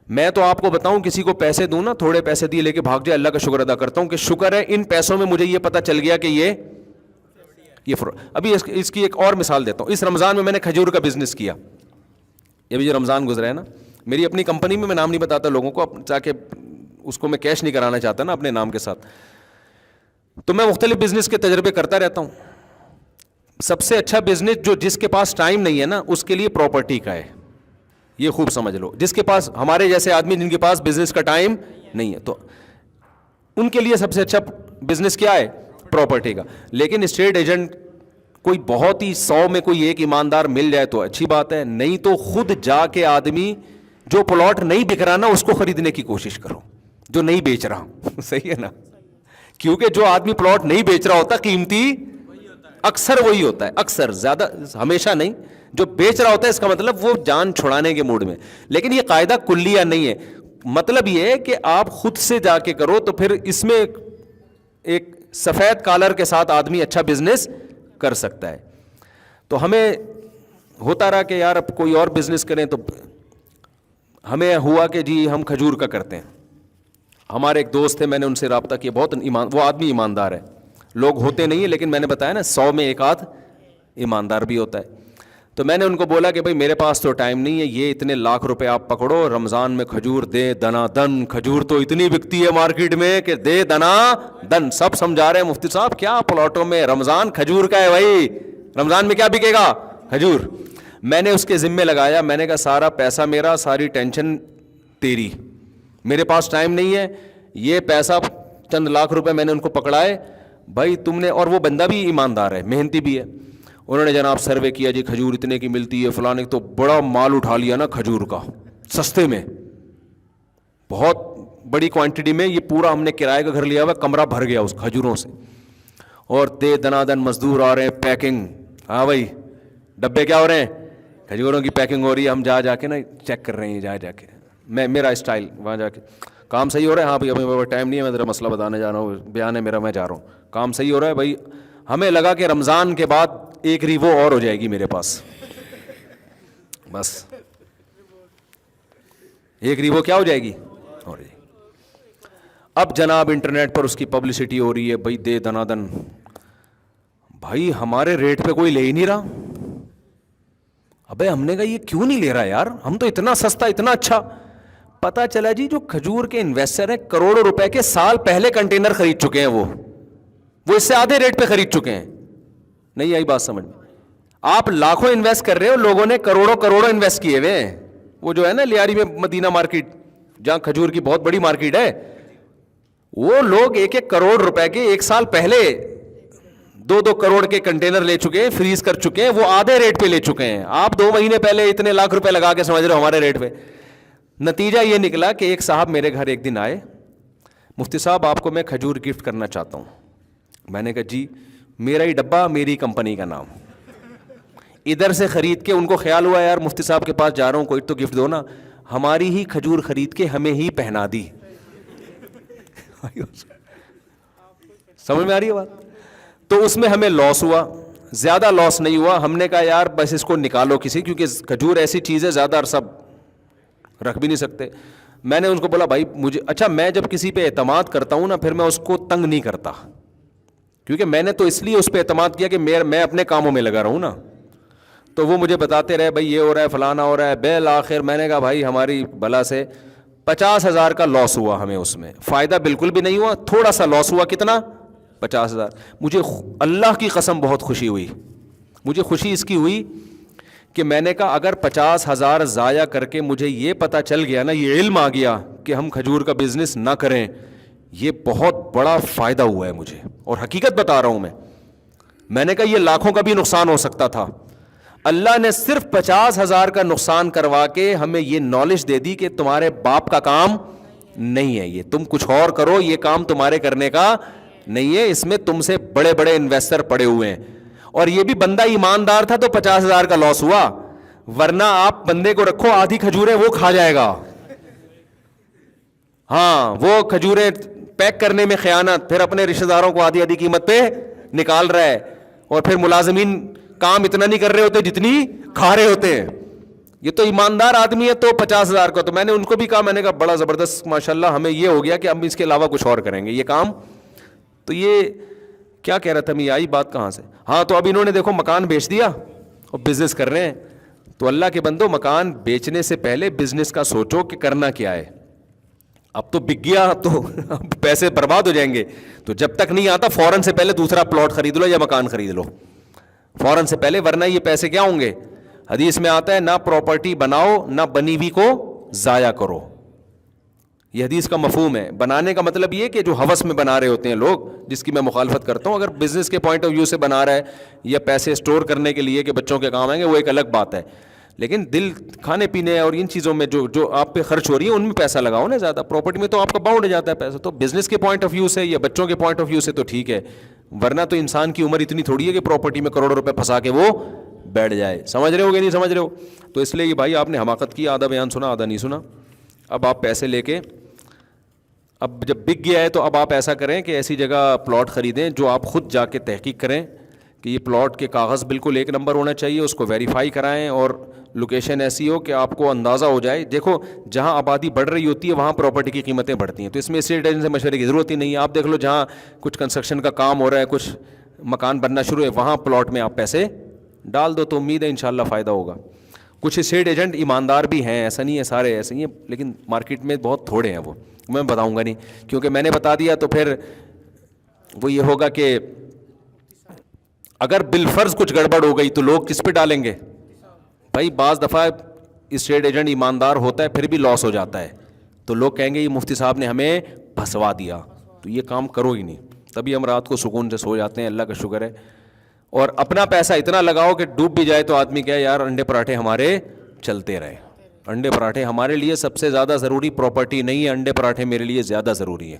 میں تو آپ کو بتاؤں کسی کو پیسے دوں نا, تھوڑے پیسے دیے لے کے بھاگ جائے, اللہ کا شکر ادا کرتا ہوں کہ شکر ہے ان پیسوں میں مجھے یہ پتا چل گیا کہ یہ ابھی اس کی ایک اور مثال دیتا ہوں. اس رمضان میں نے کھجور کا بزنس کیا. یہ بھی جو رمضان گزرا ہے نا, میری اپنی کمپنی میں نام نہیں بتاتا لوگوں کو تاکہ اس کو میں کیش نہیں کرانا چاہتا نا اپنے نام کے ساتھ. تو میں مختلف بزنس کے تجربے کرتا رہتا ہوں. سب سے اچھا بزنس جس کے پاس ٹائم نہیں ہے نا اس کے لیے پراپرٹی کا ہے. یہ خوب سمجھ لو, جس کے پاس, ہمارے جیسے آدمی جن کے پاس بزنس کا ٹائم نہیں ہے تو ان کے لیے سب سے اچھا بزنس کیا ہے؟ پراپرٹی کا. لیکن اسٹیٹ ایجنٹ کوئی بہت ہی 100 میں کوئی ایک ایماندار مل جائے تو اچھی بات ہے, نہیں تو خود جا کے آدمی جو پلاٹ نہیں بک رہا نا اس کو خریدنے کی کوشش کرو, جو نہیں بیچ رہا. صحیح ہے نا, کیونکہ جو آدمی پلاٹ نہیں بیچ رہا ہوتا قیمتی اکثر وہی ہوتا ہے, اکثر, زیادہ ہمیشہ نہیں. جو بیچ رہا ہوتا ہے اس کا مطلب وہ جان چھڑانے کے موڈ میں. لیکن یہ قاعدہ کلیہ نہیں ہے. مطلب یہ ہے کہ آپ خود سے جا کے کرو تو پھر اس میں ایک سفید کالر کے ساتھ آدمی اچھا بزنس کر سکتا ہے. تو ہمیں ہوتا رہا کہ یار اب کوئی اور بزنس کریں, تو ہمیں ہوا کہ جی ہم کھجور کا کرتے ہیں. ہمارے ایک دوست تھے, میں نے ان سے رابطہ کیا, بہت وہ آدمی ایماندار ہے. لوگ ہوتے نہیں ہیں لیکن میں نے بتایا نا 100 میں ایک آدھ ایماندار بھی ہوتا ہے. تو میں نے ان کو بولا کہ بھائی میرے پاس تو ٹائم نہیں ہے, یہ اتنے لاکھ روپے آپ پکڑو, رمضان میں کھجور دے دنا دن. کھجور تو اتنی بکتی ہے مارکیٹ میں کہ دے دنا دن. سب سمجھا رہے ہیں مفتی صاحب کیا پلاٹوں میں, رمضان کھجور کا ہے بھائی, رمضان میں کیا بکے گا؟ کھجور. میں نے اس کے ذمے لگایا, میں نے کہا سارا پیسہ میرا, ساری ٹینشن تیری, میرے پاس ٹائم نہیں ہے. یہ پیسہ چند لاکھ روپے میں نے ان کو پکڑائے بھائی تم نے, اور وہ بندہ بھی ایماندار ہے, محنتی بھی ہے. انہوں نے جناب سروے کیا, جی کھجور اتنے کی ملتی ہے فلانے, تو بڑا مال اٹھا لیا نا کھجور کا سستے میں, بہت بڑی کوانٹٹی میں. یہ پورا ہم نے کرائے کا گھر لیا ہوا, کمرہ بھر گیا اس کھجوروں سے. اور دے دنا دن مزدور آ رہے ہیں, پیکنگ, ہاں بھائی ڈبے کیا ہو رہے ہیں, کھجوروں کی پیکنگ ہو رہی ہے. ہم جا کے نا چیک کر رہے ہیں, جا کے میرا اسٹائل وہاں جا کے, کام صحیح ہو رہا ہے؟ ہاں بھائی ابھی ٹائم نہیں ہے, میں ذرا مسئلہ بتانے جا رہا ہوں, بیان ہے میرا, میں جا رہا ہوں. کام صحیح ہو رہا ہے بھائی. ہمیں لگا کہ رمضان کے بعد ایک ریوو اور ہو جائے گی میرے پاس, بس ایک ریوو کیا ہو جائے گی, ہو جائے گی. اب جناب انٹرنیٹ پر اس کی پبلسٹی ہو رہی ہے بھائی دے دنا دن. بھائی ہمارے ریٹ پہ کوئی لے ہی نہیں رہا. ابے ہم نے کہا یہ کیوں نہیں لے رہا یار, ہم تو اتنا سستا اتنا اچھا. پتا چلا جی جو کھجور کے انویسٹر ہیں کروڑوں روپے کے سال پہلے کنٹینر خرید چکے ہیں, وہ اس سے آدھے ریٹ پہ خرید چکے ہیں. نہیں آئی بات سمجھ میں؟ آپ لاکھوں انویسٹ کر رہے ہو, لوگوں نے کروڑوں انویسٹ کیے ہوئے ہیں. وہ جو ہے نا لیاری میں مدینہ مارکیٹ, جہاں کھجور کی بہت بڑی مارکیٹ ہے, وہ لوگ 1-1 کروڑ روپے کے ایک سال پہلے 2-2 کروڑ کے کنٹینر لے چکے ہیں, فریز کر چکے ہیں, وہ آدھے ریٹ پہ لے چکے ہیں. آپ 2 مہینے پہلے اتنے لاکھ روپے لگا کے سمجھ رہے ہو ہمارے ریٹ پہ. نتیجہ یہ نکلا کہ ایک صاحب میرے گھر ایک دن آئے, مفتی صاحب آپ کو میں کھجور گفٹ کرنا چاہتا ہوں. میں نے کہا جی, میرا ہی ڈبہ میری کمپنی کا نام. ادھر سے خرید کے ان کو خیال ہوا یار مفتی صاحب کے پاس جا رہا ہوں, کوئی تو گفٹ دو نا. ہماری ہی کھجور خرید کے ہمیں ہی پہنا دی. سمجھ میں آ رہی ہے بات؟ تو اس میں ہمیں لاس ہوا, زیادہ لاس نہیں ہوا. ہم نے کہا یار بس اس کو نکالو کسی, کیونکہ کھجور ایسی چیز ہے زیادہ عرصہ رکھ بھی نہیں سکتے. میں نے ان کو بولا بھائی مجھے, اچھا میں جب کسی پہ اعتماد کرتا ہوں نا پھر میں اس کو تنگ نہیں کرتا, کیونکہ میں نے تو اس لیے اس پہ اعتماد کیا کہ میں اپنے کاموں میں لگا رہوں نا. تو وہ مجھے بتاتے رہے بھائی یہ ہو رہا ہے فلانا ہو رہا ہے. بالآخر میں نے کہا بھائی ہماری بلا سے 50,000 کا لاس ہوا ہمیں, اس میں فائدہ بالکل بھی نہیں ہوا, تھوڑا سا لاس ہوا. کتنا؟ 50,000. مجھے اللہ کی قسم بہت خوشی ہوئی. مجھے خوشی اس کی ہوئی کہ میں نے کہا اگر 50,000 ضائع کر کے مجھے یہ پتہ چل گیا نا, یہ علم آ گیا کہ ہم کھجور کا بزنس نہ کریں, یہ بہت بڑا فائدہ ہوا ہے مجھے, اور حقیقت بتا رہا ہوں میں نے کہا یہ لاکھوں کا بھی نقصان ہو سکتا تھا. اللہ نے صرف 50,000 کا نقصان کروا کے ہمیں یہ نالج دے دی کہ تمہارے باپ کا کام نہیں ہے یہ, تم کچھ اور کرو, یہ کام تمہارے کرنے کا نہیں ہے, اس میں تم سے بڑے بڑے انویسٹر پڑے ہوئے ہیں. اور یہ بھی بندہ ایماندار تھا تو 50,000 کا لاس ہوا, ورنہ آپ بندے کو رکھو آدھی کھجوریں وہ کھا جائے گا. ہاں, وہ کھجوریں پیک کرنے میں خیانت, پھر اپنے رشتہ داروں کو آدھی قیمت پہ نکال رہا ہے, اور پھر ملازمین کام اتنا نہیں کر رہے ہوتے جتنی کھا رہے ہوتے ہیں. یہ تو ایماندار آدمی ہے تو 50,000 کا. تو میں نے ان کو بھی کہا, میں نے کہا بڑا زبردست ماشاءاللہ, ہمیں یہ ہو گیا کہ ہم اس کے علاوہ کچھ اور کریں گے یہ کام. تو یہ کیا کہہ رہا تھا میں, یہ آئی بات کہاں سے. ہاں, تو اب انہوں نے دیکھو مکان بیچ دیا اور بزنس کر رہے ہیں. تو اللہ کے بندو, مکان بیچنے سے پہلے بزنس کا سوچو کہ کرنا کیا ہے. اب تو بک گیا تو پیسے برباد ہو جائیں گے, تو جب تک نہیں آتا فوراً سے پہلے دوسرا پلاٹ خرید لو یا مکان خرید لو فوراً سے پہلے, ورنہ یہ پیسے کیا ہوں گے. حدیث میں آتا ہے نہ پراپرٹی بناؤ نہ بنی ہوئی کو ضائع کرو. یہ حدیث کا مفہوم ہے. بنانے کا مطلب یہ کہ جو ہوس میں بنا رہے ہوتے ہیں لوگ, جس کی میں مخالفت کرتا ہوں. اگر بزنس کے پوائنٹ آف ویو سے بنا رہا ہے یا پیسے اسٹور کرنے کے لیے کہ بچوں کے کام آئیں گے, وہ ایک الگ بات ہے. لیکن دل کھانے پینے اور ان چیزوں میں جو آپ پہ خرچ ہو رہی ہے ان میں پیسہ لگاؤ نا زیادہ. پراپرٹی میں تو آپ کا باؤنڈ جاتا ہے پیسہ. تو بزنس کے پوائنٹ آف ویو سے یا بچوں کے پوائنٹ آف ویو سے تو ٹھیک ہے, ورنہ تو انسان کی عمر اتنی تھوڑی ہے کہ پراپرٹی میں کروڑوں روپے پھنسا کے وہ بیٹھ جائے. سمجھ رہے ہو کہ نہیں سمجھ رہے ہو. تو اس لیے کہ بھائی آپ نے حماقت کی, آدھا بیان سنا آدھا نہیں سنا. اب آپ پیسے لے کے, اب جب بک گیا ہے تو اب آپ ایسا کریں کہ ایسی جگہ پلاٹ خریدیں جو آپ خود جا کے تحقیق کریں کہ یہ پلاٹ کے کاغذ بالکل ایک نمبر ہونا چاہیے, اس کو ویریفائی کرائیں, اور لوکیشن ایسی ہو کہ آپ کو اندازہ ہو جائے. دیکھو جہاں آبادی بڑھ رہی ہوتی ہے وہاں پراپرٹی کی قیمتیں بڑھتی ہیں, تو اس میں اسٹیٹ ایجنٹ سے مشورے کی ضرورت ہی نہیں ہے. آپ دیکھ لو جہاں کچھ کنسٹرکشن کا کام ہو رہا ہے, کچھ مکان بننا شروع ہے, وہاں پلاٹ میں آپ پیسے ڈال دو, تو امید ہے انشاءاللہ فائدہ ہوگا. کچھ اسٹیٹ ایجنٹ ایماندار بھی ہیں, ایسا نہیں ہے سارے ایسے ہی ہیں, لیکن مارکیٹ میں بہت تھوڑے ہیں. وہ میں بتاؤں گا نہیں, کیونکہ میں نے بتا دیا تو پھر وہ یہ ہوگا کہ اگر بالفرض کچھ گڑبڑ ہو گئی تو لوگ کس پہ ڈالیں گے. بھائی بعض دفعہ اسٹیٹ ایجنٹ ایماندار ہوتا ہے پھر بھی لاس ہو جاتا ہے, تو لوگ کہیں گے یہ مفتی صاحب نے ہمیں پھنسوا دیا, تو یہ کام کرو ہی نہیں. تبھی ہم رات کو سکون سے سو جاتے ہیں, اللہ کا شکر ہے. اور اپنا پیسہ اتنا لگاؤ کہ ڈوب بھی جائے تو آدمی کہے یار انڈے پراٹھے ہمارے چلتے رہے. انڈے پراٹھے ہمارے لیے سب سے زیادہ ضروری پراپرٹی نہیں ہے, انڈے پراٹھے میرے لیے زیادہ ضروری ہے.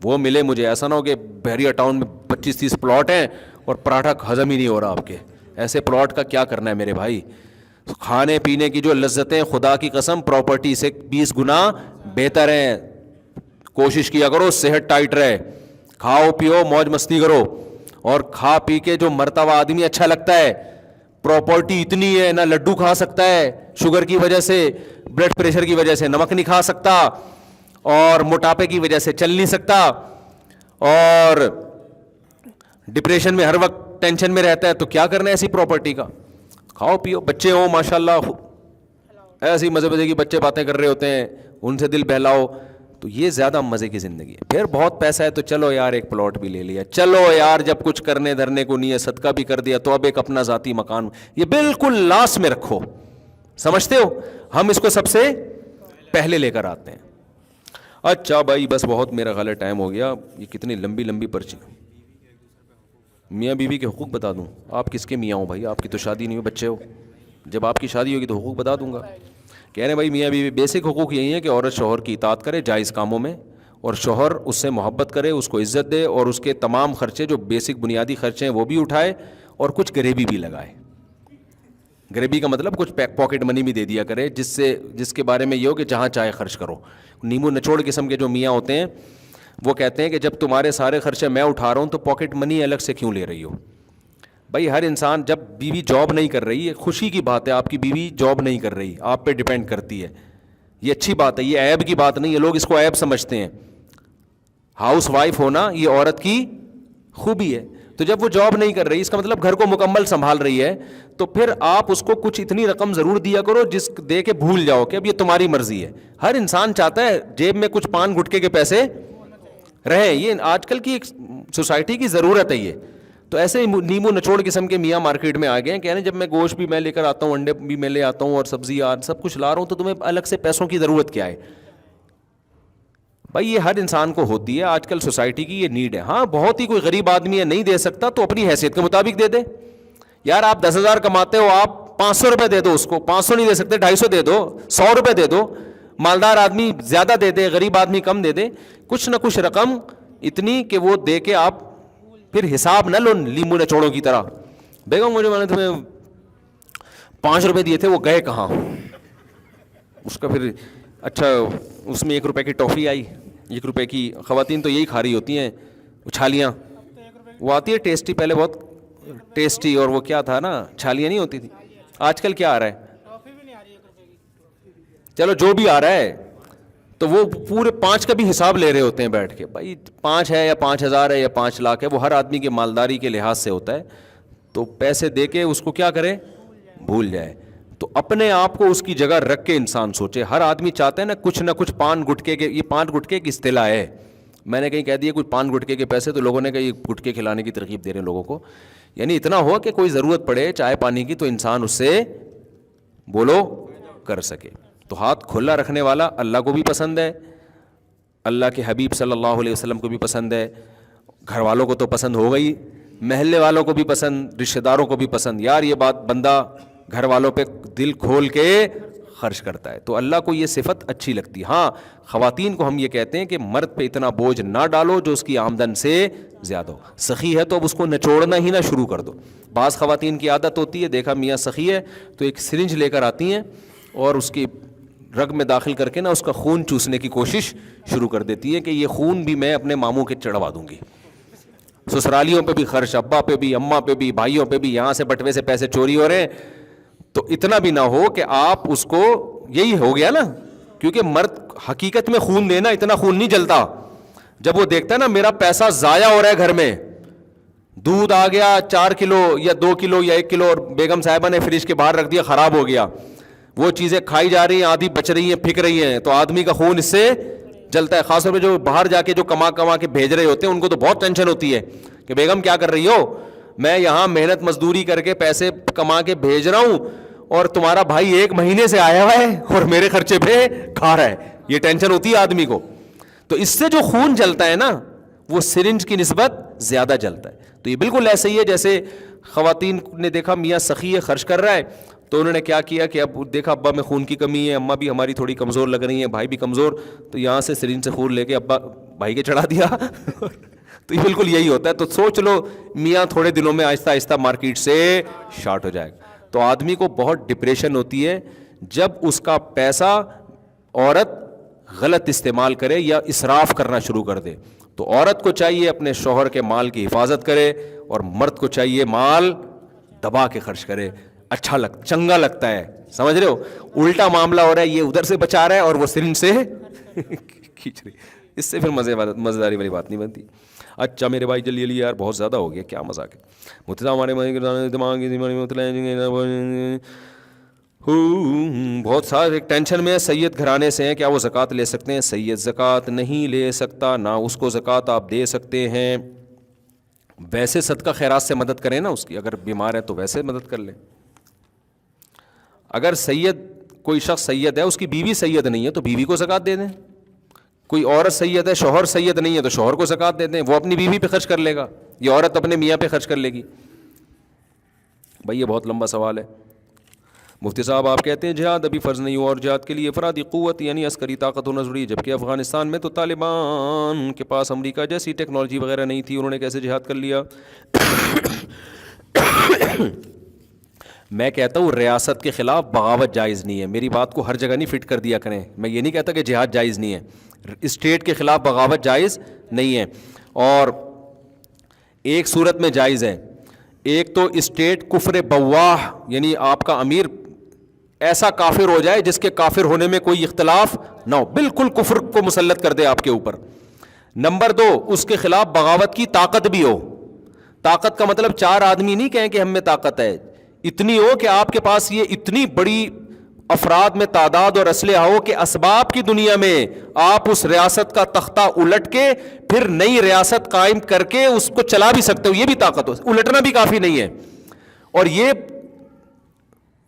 وہ ملے مجھے, ایسا نہ ہو کہ بحریہ ٹاؤن میں 25-30 پلاٹ ہیں اور پراٹھا ہضم ہی نہیں ہو رہا آپ کے. ایسے پلاٹ کا کیا کرنا ہے میرے بھائی. کھانے پینے کی جو لذتیں خدا کی قسم پراپرٹی سے 20 گنا بہتر ہیں. کوشش کیا کرو صحت ٹائٹ رہے, کھاؤ پیو موج مستی کرو, اور کھا پی کے جو مرتبہ آدمی اچھا لگتا ہے. پراپرٹی اتنی ہے نہ لڈو کھا سکتا ہے شوگر کی وجہ سے, بلڈ پریشر کی وجہ سے نمک نہیں کھا سکتا, اور موٹاپے کی وجہ سے چل نہیں سکتا, اور ڈپریشن میں ہر وقت ٹینشن میں رہتا ہے. تو کیا کرنا ہے ایسی پراپرٹی کا. کھاؤ پیو, بچے ہوں ماشاءاللہ ایسی مزے مزے کی بچے باتیں کر رہے ہوتے ہیں, ان سے دل بہلاؤ, تو یہ زیادہ مزے کی زندگی ہے. پھر بہت پیسہ ہے تو چلو یار ایک پلاٹ بھی لے لیا, چلو یار جب کچھ کرنے دھرنے کو نہیں ہے صدقہ بھی کر دیا تو اب ایک اپنا ذاتی مکان, یہ بالکل لاس میں رکھو. سمجھتے ہو, ہم اس کو سب سے پہلے لے کر آتے ہیں. اچھا بھائی بس بہت میرا غلط ٹائم ہو گیا. یہ کتنی لمبی لمبی پرچی. میاں بیوی کے حقوق بتا دوں. آپ کس کے میاں ہو بھائی, آپ کی تو شادی نہیں ہوئی, بچے ہو. جب آپ کی شادی ہوگی تو حقوق بتا دوں گا. کہہ رہے ہیں بھائی میاں بیوی بیسک حقوق یہی ہے کہ عورت شوہر کی اطاعت کرے جائز کاموں میں, اور شوہر اس سے محبت کرے, اس کو عزت دے, اور اس کے تمام خرچے جو بیسک بنیادی خرچے ہیں وہ بھی اٹھائے, اور کچھ غریبی بھی لگائے. غریبی کا مطلب کچھ پاکٹ منی بھی دے دیا کرے, جس کے بارے میں یہ ہو کہ جہاں چاہے خرچ کرو. نیمو نچوڑ قسم کے جو میاں ہوتے ہیں وہ کہتے ہیں کہ جب تمہارے سارے خرچے میں اٹھا رہا ہوں تو پاکٹ منی الگ سے کیوں لے رہی ہو. بھائی ہر انسان, جب بیوی جاب نہیں کر رہی ہے, خوشی کی بات ہے, آپ کی بیوی جاب نہیں کر رہی, آپ پہ ڈیپینڈ کرتی ہے, یہ اچھی بات ہے, یہ عیب کی بات نہیں ہے. لوگ اس کو عیب سمجھتے ہیں. ہاؤس وائف ہونا یہ عورت کی خوبی ہے. تو جب وہ جاب نہیں کر رہی, اس کا مطلب گھر کو مکمل سنبھال رہی ہے, تو پھر آپ اس کو کچھ اتنی رقم ضرور دیا کرو جس دے کے بھول جاؤ کہ اب یہ تمہاری مرضی ہے. ہر انسان چاہتا ہے جیب میں کچھ پان گٹکے کے پیسے رہیں, یہ آج کل کی ایک سوسائٹی کی ضرورت ہے. یہ تو ایسے ہی نیمو نچوڑ قسم کے میاں مارکیٹ میں آ گئے ہیں, کہہ رہے ہیں جب میں گوشت بھی میں لے کر آتا ہوں, انڈے بھی میں لے آتا ہوں, اور سبزی سب کچھ لا رہا ہوں, تو تمہیں الگ سے پیسوں کی ضرورت کیا ہے. بھائی یہ ہر انسان کو ہوتی ہے, آج کل سوسائٹی کی یہ نیڈ ہے. ہاں بہت ہی کوئی غریب آدمی ہے نہیں دے سکتا تو اپنی حیثیت کے مطابق دے دے. یار آپ 10,000 کماتے ہو, آپ 500 روپے دے دو اس کو, 500 نہیں دے سکتے 250 دے دو, 100 روپے دے دو. مالدار آدمی زیادہ دے دے, غریب آدمی کم دے دے, کچھ نہ کچھ رقم اتنی کہ وہ دے کے آپ پھر حساب نہ لو لیمو نچوڑوں کی طرح. بیگم مجھے میں نے تمہیں 5 روپے دیے تھے, وہ گئے کہاں؟ اس کا پھر اچھا اس میں 1 روپے کی ٹافی آئی, 1 روپے کی. خواتین تو یہی کھا رہی ہوتی ہیں چھالیاں, وہ آتی ہے ٹیسٹی, پہلے بہت ٹیسٹی, اور وہ کیا تھا نا, چھالیاں نہیں ہوتی تھی. آج کل کیا آ رہا ہے؟ چلو جو بھی آ رہا ہے, تو وہ پورے 5 کا بھی حساب لے رہے ہوتے ہیں بیٹھ کے. بھائی 5 ہے یا 5,000 ہے یا 5 لاکھ ہے, وہ ہر آدمی کے مالداری کے لحاظ سے ہوتا ہے. تو پیسے دے کے اس کو کیا کرے, بھول جائے. تو اپنے آپ کو اس کی جگہ رکھ کے انسان سوچے. ہر آدمی چاہتا ہے نہ کچھ پان گٹکے کے, یہ پان گٹکے کی اصطلاح ہے. میں نے کہیں کہہ دیا کوئی پان گٹکے کے پیسے, تو لوگوں نے کہا یہ گٹکے کھلانے کی ترغیب دے رہے ہیں لوگوں کو. یعنی اتنا ہو کہ کوئی ضرورت پڑے چائے پانی کی تو انسان اس سے بولو کر سکے. تو ہاتھ کھلا رکھنے والا اللہ کو بھی پسند ہے, اللہ کے حبیب صلی اللہ علیہ وسلم کو بھی پسند ہے, گھر والوں کو تو پسند ہو گئی, محلے والوں کو بھی پسند, رشتہ داروں کو بھی پسند. یار یہ بات بندہ گھر والوں پہ دل کھول کے خرچ کرتا ہے, تو اللہ کو یہ صفت اچھی لگتی. ہاں خواتین کو ہم یہ کہتے ہیں کہ مرد پہ اتنا بوجھ نہ ڈالو جو اس کی آمدن سے زیادہ ہو. سخی ہے تو اب اس کو نچوڑنا ہی نہ شروع کر دو. بعض خواتین کی عادت ہوتی ہے, دیکھا میاں سخی ہے تو ایک سرنج لے کر آتی ہیں اور اس کی رگ میں داخل کر کے نا اس کا خون چوسنے کی کوشش شروع کر دیتی ہے کہ یہ خون بھی میں اپنے ماموں کے چڑھوا دوں گی. سسرالیوں پہ بھی خرچ, ابا پہ بھی, اماں پہ بھی, بھائیوں پہ بھی, یہاں سے بٹوے سے پیسے چوری ہو رہے ہیں. تو اتنا بھی نہ ہو کہ آپ اس کو, یہی ہو گیا نا, کیونکہ مرد حقیقت میں خون دینا, اتنا خون نہیں جلتا. جب وہ دیکھتا ہے نا میرا پیسہ ضائع ہو رہا ہے, گھر میں دودھ آ گیا 4 کلو یا 2 کلو یا 1 کلو اور بیگم صاحبہ نے فریج کے باہر رکھ دیا, خراب ہو گیا, وہ چیزیں کھائی جا رہی ہیں, آدھی بچ رہی ہیں, پھک رہی ہیں, تو آدمی کا خون اس سے جلتا ہے. خاص طور پہ جو باہر جا کے جو کما کے بھیج رہے ہوتے ہیں ان کو تو بہت ٹینشن ہوتی ہے کہ بیگم کیا کر رہی ہو, میں یہاں محنت مزدوری کر کے پیسے کما کے بھیج رہا ہوں اور تمہارا بھائی 1 مہینے سے آیا ہوا ہے اور میرے خرچے پہ کھا رہا ہے. یہ ٹینشن ہوتی ہے آدمی کو. تو اس سے جو خون جلتا ہے نا وہ سرنج کی نسبت زیادہ جلتا ہے. تو یہ بالکل ایسے ہی ہے جیسے خواتین نے دیکھا میاں سخی ہے, خرچ کر رہا ہے, تو انہوں نے کیا کیا کہ اب دیکھا ابا میں خون کی کمی ہے, اماں بھی ہماری تھوڑی کمزور لگ رہی ہیں, بھائی بھی کمزور, تو یہاں سے سرنج سے خون لے کے ابا بھائی کے چڑھا دیا. تو یہ بالکل یہی ہوتا ہے. تو سوچ لو میاں تھوڑے دنوں میں آہستہ آہستہ مارکیٹ سے شارٹ ہو جائے گا. تو آدمی کو بہت ڈپریشن ہوتی ہے جب اس کا پیسہ عورت غلط استعمال کرے یا اسراف کرنا شروع کر دے. تو عورت کو چاہیے اپنے شوہر کے مال کی حفاظت کرے اور مرد کو چاہیے مال دبا کے خرچ کرے. اچھا چنگا لگتا ہے, سمجھ رہے ہو, الٹا معاملہ ہو رہا ہے, یہ ادھر سے بچا رہا ہے اور وہ سرنج سے کھینچ رہی. اس سے پھر مزیداری والی بات نہیں بنتی. اچھا میرے بھائی جلدی جلدی, یار بہت زیادہ ہو گیا, کیا مذاق ہے. بہت سارے ٹینشن میں سید گھرانے سے ہیں, کیا وہ زکوٰۃ لے سکتے ہیں؟ سید زکوٰۃ نہیں لے سکتا, نہ اس کو زکوٰۃ آپ دے سکتے ہیں. ویسے صدقہ خیرات سے مدد کریں نا اس کی, اگر بیمار ہے تو ویسے مدد کر لیں. اگر سید کوئی شخص سید ہے, اس کی بیوی سید نہیں ہے تو بیوی کو زکوٰۃ دے دیں. کوئی عورت سید ہے, شوہر سید نہیں ہے تو شوہر کو زکوٰۃ دے دیں, وہ اپنی بیوی پہ خرچ کر لے گا, یہ عورت اپنے میاں پہ خرچ کر لے گی. بھائی یہ بہت لمبا سوال ہے. مفتی صاحب آپ کہتے ہیں جہاد ابھی فرض نہیں ہوا اور جہاد کے لیے افرادی قوت یعنی عسکری طاقت ہونا ضروری ہے, جبکہ افغانستان میں تو طالبان کے پاس امریکہ جیسی ٹیکنالوجی وغیرہ نہیں تھی, انہوں نے کیسے جہاد کر لیا؟ میں کہتا ہوں ریاست کے خلاف بغاوت جائز نہیں ہے. میری بات کو ہر جگہ نہیں فٹ کر دیا کریں. میں یہ نہیں کہتا کہ جہاد جائز نہیں ہے, اسٹیٹ کے خلاف بغاوت جائز نہیں ہے. اور ایک صورت میں جائز ہے, ایک تو اسٹیٹ کفر بواح, یعنی آپ کا امیر ایسا کافر ہو جائے جس کے کافر ہونے میں کوئی اختلاف نہ ہو, بالکل کفر کو مسلط کر دے آپ کے اوپر. نمبر 2, اس کے خلاف بغاوت کی طاقت بھی ہو. طاقت کا مطلب 4 آدمی نہیں کہیں کہ ہم میں طاقت ہے, اتنی ہو کہ آپ کے پاس یہ اتنی بڑی افراد میں تعداد اور اسلحہ ہو کہ اسباب کی دنیا میں آپ اس ریاست کا تختہ الٹ کے پھر نئی ریاست قائم کر کے اس کو چلا بھی سکتے ہو, یہ بھی طاقت ہو. الٹنا بھی کافی نہیں ہے. اور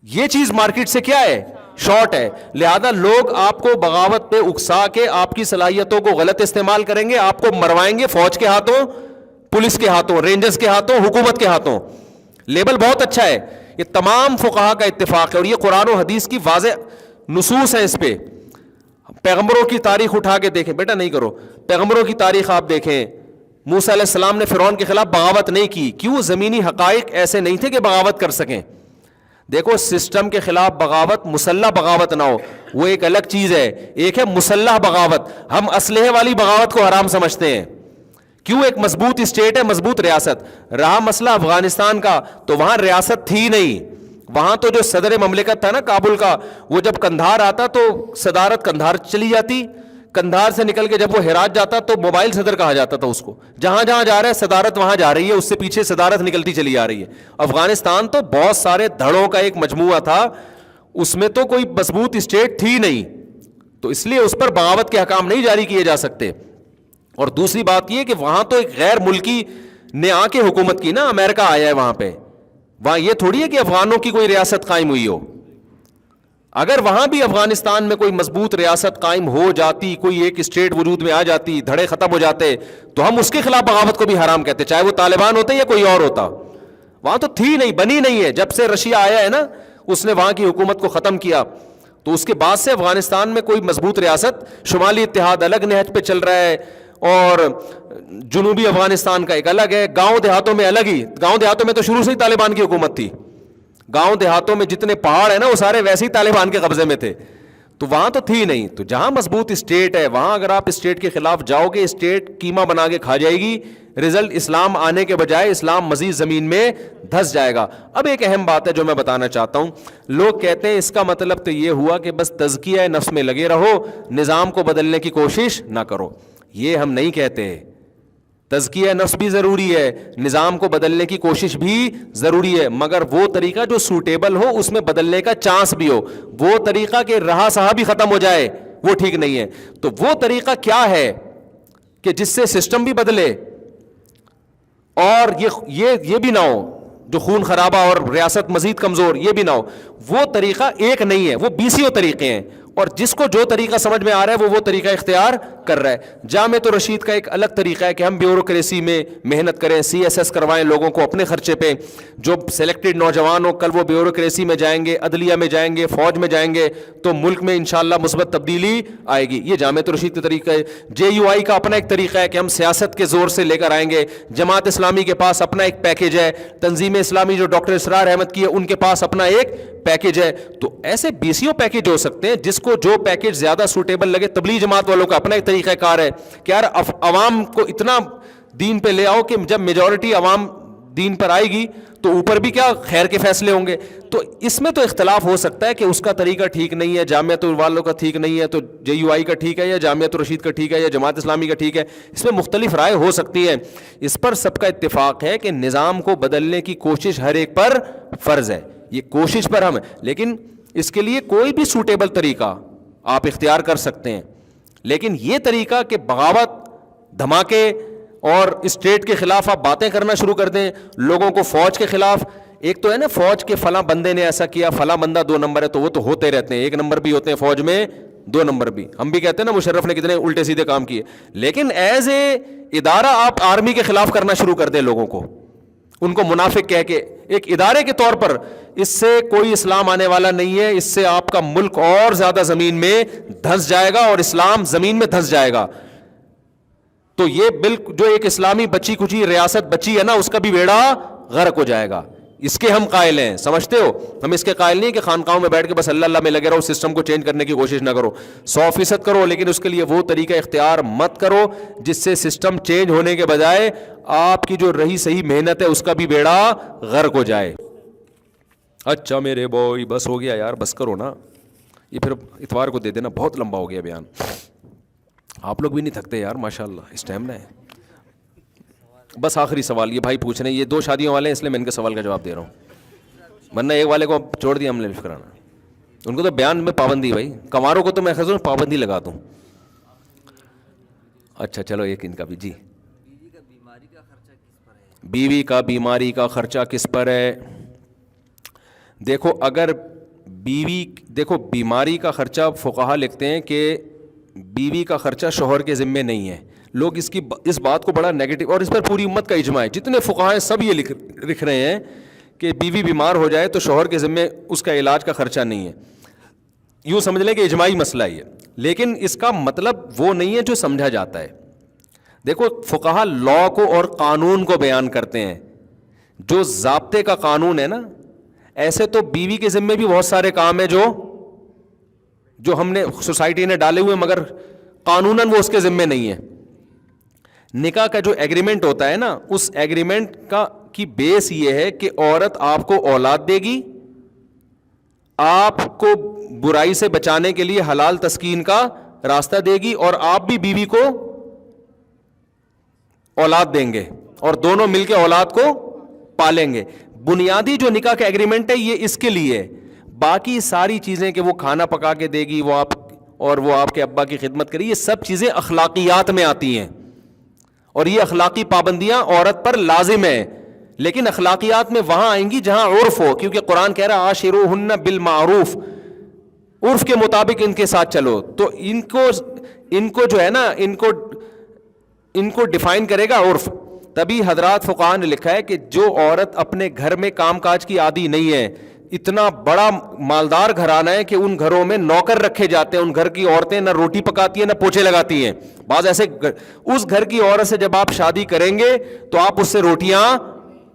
یہ چیز مارکیٹ سے کیا ہے, شارٹ ہے. لہذا لوگ آپ کو بغاوت پہ اکسا کے آپ کی صلاحیتوں کو غلط استعمال کریں گے, آپ کو مروائیں گے فوج کے ہاتھوں, پولیس کے ہاتھوں, رینجرز کے ہاتھوں, حکومت کے ہاتھوں. لیبل بہت اچھا ہے, یہ تمام فقہا کا اتفاق ہے, اور یہ قرآن و حدیث کی واضح نصوص ہیں اس پہ. پیغمبروں کی تاریخ اٹھا کے دیکھیں, بیٹا نہیں کرو, پیغمبروں کی تاریخ آپ دیکھیں. موسیٰ علیہ السلام نے فرعون کے خلاف بغاوت نہیں کی, کیوں؟ زمینی حقائق ایسے نہیں تھے کہ بغاوت کر سکیں. دیکھو سسٹم کے خلاف بغاوت مسلح بغاوت نہ ہو, وہ ایک الگ چیز ہے. ایک ہے مسلح بغاوت, ہم اسلحے والی بغاوت کو حرام سمجھتے ہیں. کیوں؟ ایک مضبوط اسٹیٹ ہے, مضبوط ریاست. رہا مسئلہ افغانستان کا, تو وہاں ریاست تھی نہیں, وہاں تو جو صدر مملکت تھا نا کابل کا, وہ جب قندھار آتا تو صدارت قندھار چلی جاتی, قندھار سے نکل کے جب وہ ہرات جاتا تو موبائل صدر کہا جاتا تھا اس کو. جہاں جہاں جا رہا ہے صدارت وہاں جا رہی ہے, اس سے پیچھے صدارت نکلتی چلی آ رہی ہے. افغانستان تو بہت سارے دھڑوں کا ایک مجموعہ تھا, اس میں تو کوئی مضبوط اسٹیٹ تھی نہیں, تو اس لیے اس پر بغاوت کے حکام نہیں جاری کیے جا سکتے. اور دوسری بات یہ کہ وہاں تو ایک غیر ملکی نے آ کے حکومت کی نا, امریکہ آیا ہے وہاں پہ, وہاں یہ تھوڑی ہے کہ افغانوں کی کوئی ریاست قائم ہوئی ہو. اگر وہاں بھی افغانستان میں کوئی مضبوط ریاست قائم ہو جاتی, کوئی ایک اسٹیٹ وجود میں آ جاتی, دھڑے ختم ہو جاتے, تو ہم اس کے خلاف بغاوت کو بھی حرام کہتے, چاہے وہ طالبان ہوتے یا کوئی اور ہوتا. وہاں تو تھی نہیں, بنی نہیں ہے. جب سے رشیا آیا ہے نا, اس نے وہاں کی حکومت کو ختم کیا, تو اس کے بعد سے افغانستان میں کوئی مضبوط ریاست, شمالی اتحاد الگ نہج پہ چل رہا ہے, اور جنوبی افغانستان کا ایک الگ ہے. گاؤں دیہاتوں میں الگ ہی, گاؤں دیہاتوں میں تو شروع سے ہی طالبان کی حکومت تھی. گاؤں دیہاتوں میں جتنے پہاڑ ہیں نا, وہ سارے ویسے ہی طالبان کے قبضے میں تھے, تو وہاں تو تھی نہیں. تو جہاں مضبوط اسٹیٹ ہے, وہاں اگر آپ اسٹیٹ کے خلاف جاؤ گے, اسٹیٹ کیما بنا کے کھا جائے گی, رزلٹ اسلام آنے کے بجائے اسلام مزید زمین میں دھس جائے گا. اب ایک اہم بات ہے جو میں بتانا چاہتا ہوں, لوگ کہتے ہیں اس کا مطلب تو یہ ہوا کہ بس تزکیہ نفس میں لگے رہو, نظام کو بدلنے کی کوشش نہ کرو. یہ ہم نہیں کہتے. تزکیہ نفس بھی ضروری ہے, نظام کو بدلنے کی کوشش بھی ضروری ہے, مگر وہ طریقہ جو سوٹیبل ہو, اس میں بدلنے کا چانس بھی ہو. وہ طریقہ کہ رہا سہا بھی ختم ہو جائے, وہ ٹھیک نہیں ہے. تو وہ طریقہ کیا ہے کہ جس سے سسٹم بھی بدلے اور یہ بھی نہ ہو جو خون خرابہ اور ریاست مزید کمزور, یہ بھی نہ ہو. وہ طریقہ ایک نہیں ہے, وہ 20 طریقے ہیں, اور جس کو جو طریقہ سمجھ میں آ رہا ہے وہ طریقہ اختیار کر رہا ہے. جامعۃ الرشید کا ایک الگ طریقہ ہے کہ ہم بیوروکریسی میں محنت کریں, CSS کروائیں لوگوں کو اپنے خرچے پہ. جو سلیکٹڈ نوجوان ہو, کل وہ بیوروکریسی میں جائیں گے, عدلیہ میں جائیں گے, فوج میں جائیں گے, تو ملک میں انشاءاللہ مثبت تبدیلی آئے گی. یہ جامعۃ الرشید کا طریقہ ہے. JUI کا اپنا ایک طریقہ ہے کہ ہم سیاست کے زور سے لے کر آئیں گے. جماعت اسلامی کے پاس اپنا ایک پیکیج ہے. تنظیم اسلامی جو ڈاکٹر اسرار احمد کی ہے, ان کے پاس اپنا ایک پیکیج ہے. تو ایسے 20 پیکیج ہو سکتے ہیں, جس کو جو پیکیج زیادہ سوٹیبل لگے. تبلیغ جماعت والوں کا اپنا ایک طریقہ کار ہے کہ یار عوام کو اتنا دین پہ لے آؤ کہ جب میجورٹی عوام دین پر آئے گی تو اوپر بھی کیا خیر کے فیصلے ہوں گے. تو اس میں تو اختلاف ہو سکتا ہے کہ اس کا طریقہ ٹھیک نہیں ہے, جامعۃ والوں کا ٹھیک نہیں ہے, تو JUI کا ٹھیک ہے, یا جامعۃ الرشید کا ٹھیک ہے, یا جماعت اسلامی کا ٹھیک ہے. اس میں مختلف رائے ہو سکتی ہے. اس پر سب کا اتفاق ہے کہ نظام کو بدلنے کی کوشش ہر ایک پر فرض ہے. یہ کوشش پر ہم ہے, لیکن اس کے لیے کوئی بھی سوٹیبل طریقہ آپ اختیار کر سکتے ہیں. لیکن یہ طریقہ کہ بغاوت, دھماکے اور اسٹیٹ کے خلاف آپ باتیں کرنا شروع کر دیں, لوگوں کو فوج کے خلاف, ایک تو ہے نا فوج کے فلاں بندے نے ایسا کیا, فلاں بندہ 2 نمبر ہے, تو وہ تو ہوتے رہتے ہیں, 1 نمبر بھی ہوتے ہیں فوج میں, 2 نمبر بھی. ہم بھی کہتے ہیں نا مشرف نے کتنے الٹے سیدھے کام کیے. لیکن ایز اے ادارہ آپ آرمی کے خلاف کرنا شروع کر دیں لوگوں کو, ان کو منافق کہہ کے, ایک ادارے کے طور پر, اس سے کوئی اسلام آنے والا نہیں ہے. اس سے آپ کا ملک اور زیادہ زمین میں دھنس جائے گا, اور اسلام زمین میں دھنس جائے گا. تو یہ بالکل جو ایک اسلامی بچی کچی ریاست بچی ہے نا, اس کا بھی بیڑا غرق ہو جائے گا. اس کے ہم قائل ہیں, سمجھتے ہو. ہم اس کے قائل نہیں کہ خانقاہوں میں بیٹھ کے بس اللہ اللہ میں لگے رہو, سسٹم کو چینج کرنے کی کوشش نہ کرو. 100% کرو, لیکن اس کے لیے وہ طریقہ اختیار مت کرو جس سے سسٹم چینج ہونے کے بجائے آپ کی جو رہی صحیح محنت ہے اس کا بھی بیڑا غرق ہو جائے. اچھا میرے بوئی بس ہو گیا یار, بس کرو نا, یہ پھر اتوار کو دے دینا, بہت لمبا ہو گیا بیان. آپ لوگ بھی نہیں تھکتے یار ماشاءاللہ, اس ٹائم نہ ہے. بس آخری سوال یہ بھائی پوچھ رہے ہیں, یہ 2 شادیوں والے ہیں اس لیے میں ان کے سوال کا جواب دے رہا ہوں, ورنہ ایک والے کو چھوڑ دیا ہم نے لفٹ کرانا. ان کو تو بیان میں پابندی, بھائی کماروں کو تو میں خزوں پابندی لگا دوں. اچھا چلو ایک ان کا بھی. جی, بیوی کا بیماری کا خرچہ کس پر ہے؟ دیکھو, اگر بیوی دیکھو بیماری کا خرچہ فقہا لکھتے ہیں کہ بیوی کا خرچہ شوہر کے ذمے نہیں ہے. لوگ اس بات کو بڑا نیگیٹو, اور اس پر پوری امت کا اجماع ہے, جتنے فقہا ہیں سب یہ لکھ رہے ہیں کہ بیوی بیمار ہو جائے تو شوہر کے ذمے اس کا علاج کا خرچہ نہیں ہے. یوں سمجھ لیں کہ اجماعی مسئلہ ہی ہے, لیکن اس کا مطلب وہ نہیں ہے جو سمجھا جاتا ہے. دیکھو فقہا لا کو اور قانون کو بیان کرتے ہیں, جو ضابطے کا قانون ہے نا, ایسے تو بیوی کے ذمے بھی بہت سارے کام ہیں جو ہم نے سوسائٹی نے ڈالے ہوئے, مگر قانوناً وہ اس کے ذمے نہیں ہے. نکاح کا جو ایگریمنٹ ہوتا ہے نا, اس ایگریمنٹ کی بیس یہ ہے کہ عورت آپ کو اولاد دے گی, آپ کو برائی سے بچانے کے لیے حلال تسکین کا راستہ دے گی, اور آپ بھی بیوی کو اولاد دیں گے, اور دونوں مل کے اولاد کو پالیں گے. بنیادی جو نکاح کا ایگریمنٹ ہے یہ اس کے لیے. باقی ساری چیزیں کہ وہ کھانا پکا کے دے گی, وہ آپ کے ابا کی خدمت کرے, یہ سب چیزیں اخلاقیات میں آتی ہیں, اور یہ اخلاقی پابندیاں عورت پر لازم ہیں. لیکن اخلاقیات میں وہاں آئیں گی جہاں عرف ہو, کیونکہ قرآن کہہ رہا عاشروہن بالمعروف, عرف کے مطابق ان کے ساتھ چلو. تو ان کو جو ہے نا, ان کو ڈیفائن کرے گا عرف. تبھی حضرات فقہاء نے لکھا ہے کہ جو عورت اپنے گھر میں کام کاج کی عادی نہیں ہے, اتنا بڑا مالدار گھرانہ ہے کہ ان گھروں میں نوکر رکھے جاتے ہیں, ان گھر کی عورتیں نہ روٹی پکاتی ہیں نہ پوچھے لگاتی ہیں. بعض ایسے, اس گھر کی عورت سے جب آپ شادی کریں گے تو آپ اس سے روٹیاں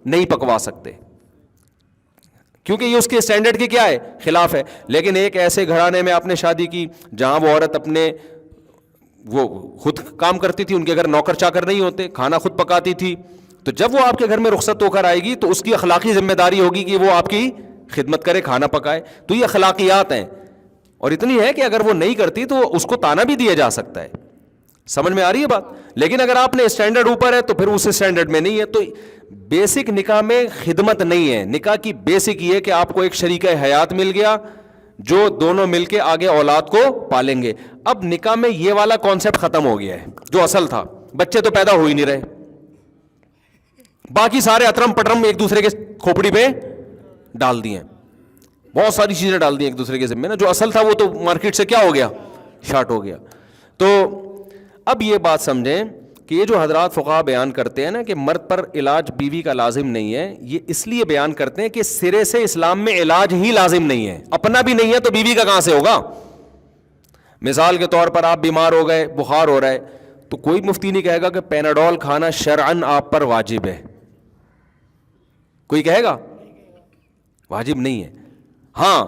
نہیں پکوا سکتے, کیونکہ یہ اس کے اسٹینڈرڈ کی کیا ہے, خلاف ہے. لیکن ایک ایسے گھرانے میں آپ نے شادی کی جہاں وہ عورت وہ خود کام کرتی تھی, ان کے گھر نوکر چاکر نہیں ہوتے, کھانا خود پکاتی تھی, تو جب وہ آپ کے گھر میں رخصت ہو کر آئے گی تو اس کی اخلاقی ذمہ داری ہوگی کہ وہ آپ کی خدمت کرے, کھانا پکائے. تو یہ اخلاقیات ہیں, اور اتنی ہے کہ اگر وہ نہیں کرتی تو اس کو تانا بھی دیا جا سکتا ہے. سمجھ میں آ رہی ہے بات؟ لیکن اگر آپ نے اسٹینڈرڈ اوپر ہے تو پھر اس اسٹینڈرڈ میں نہیں ہے. تو بیسک نکاح میں خدمت نہیں ہے. نکاح کی بیسک یہ کہ آپ کو ایک شریک حیات مل گیا جو دونوں مل کے آگے اولاد کو پالیں گے. اب نکاح میں یہ والا کانسیپٹ ختم ہو گیا ہے جو اصل تھا. بچے تو پیدا ہو ہی نہیں رہے, باقی سارے اترم پٹرم ایک دوسرے کے کھوپڑی پہ ڈال دیے, بہت ساری چیزیں ڈال دی ایک دوسرے کے ذمہ نا. جو اصل تھا وہ تو مارکیٹ سے کیا ہو گیا, شارٹ ہو گیا. تو اب یہ بات سمجھیں کہ یہ جو حضرات فقہاء بیان کرتے ہیں نا کہ مرد پر علاج بیوی کا لازم نہیں ہے, یہ اس لیے بیان کرتے ہیں کہ سرے سے اسلام میں علاج ہی لازم نہیں ہے. اپنا بھی نہیں ہے تو بیوی کا کہاں سے ہوگا؟ مثال کے طور پر آپ بیمار ہو گئے, بخار ہو رہا ہے, تو کوئی مفتی نہیں کہے گا کہ پیناڈول کھانا شرعن آپ پر واجب ہے. کوئی کہے گا؟ واجب نہیں ہے. ہاں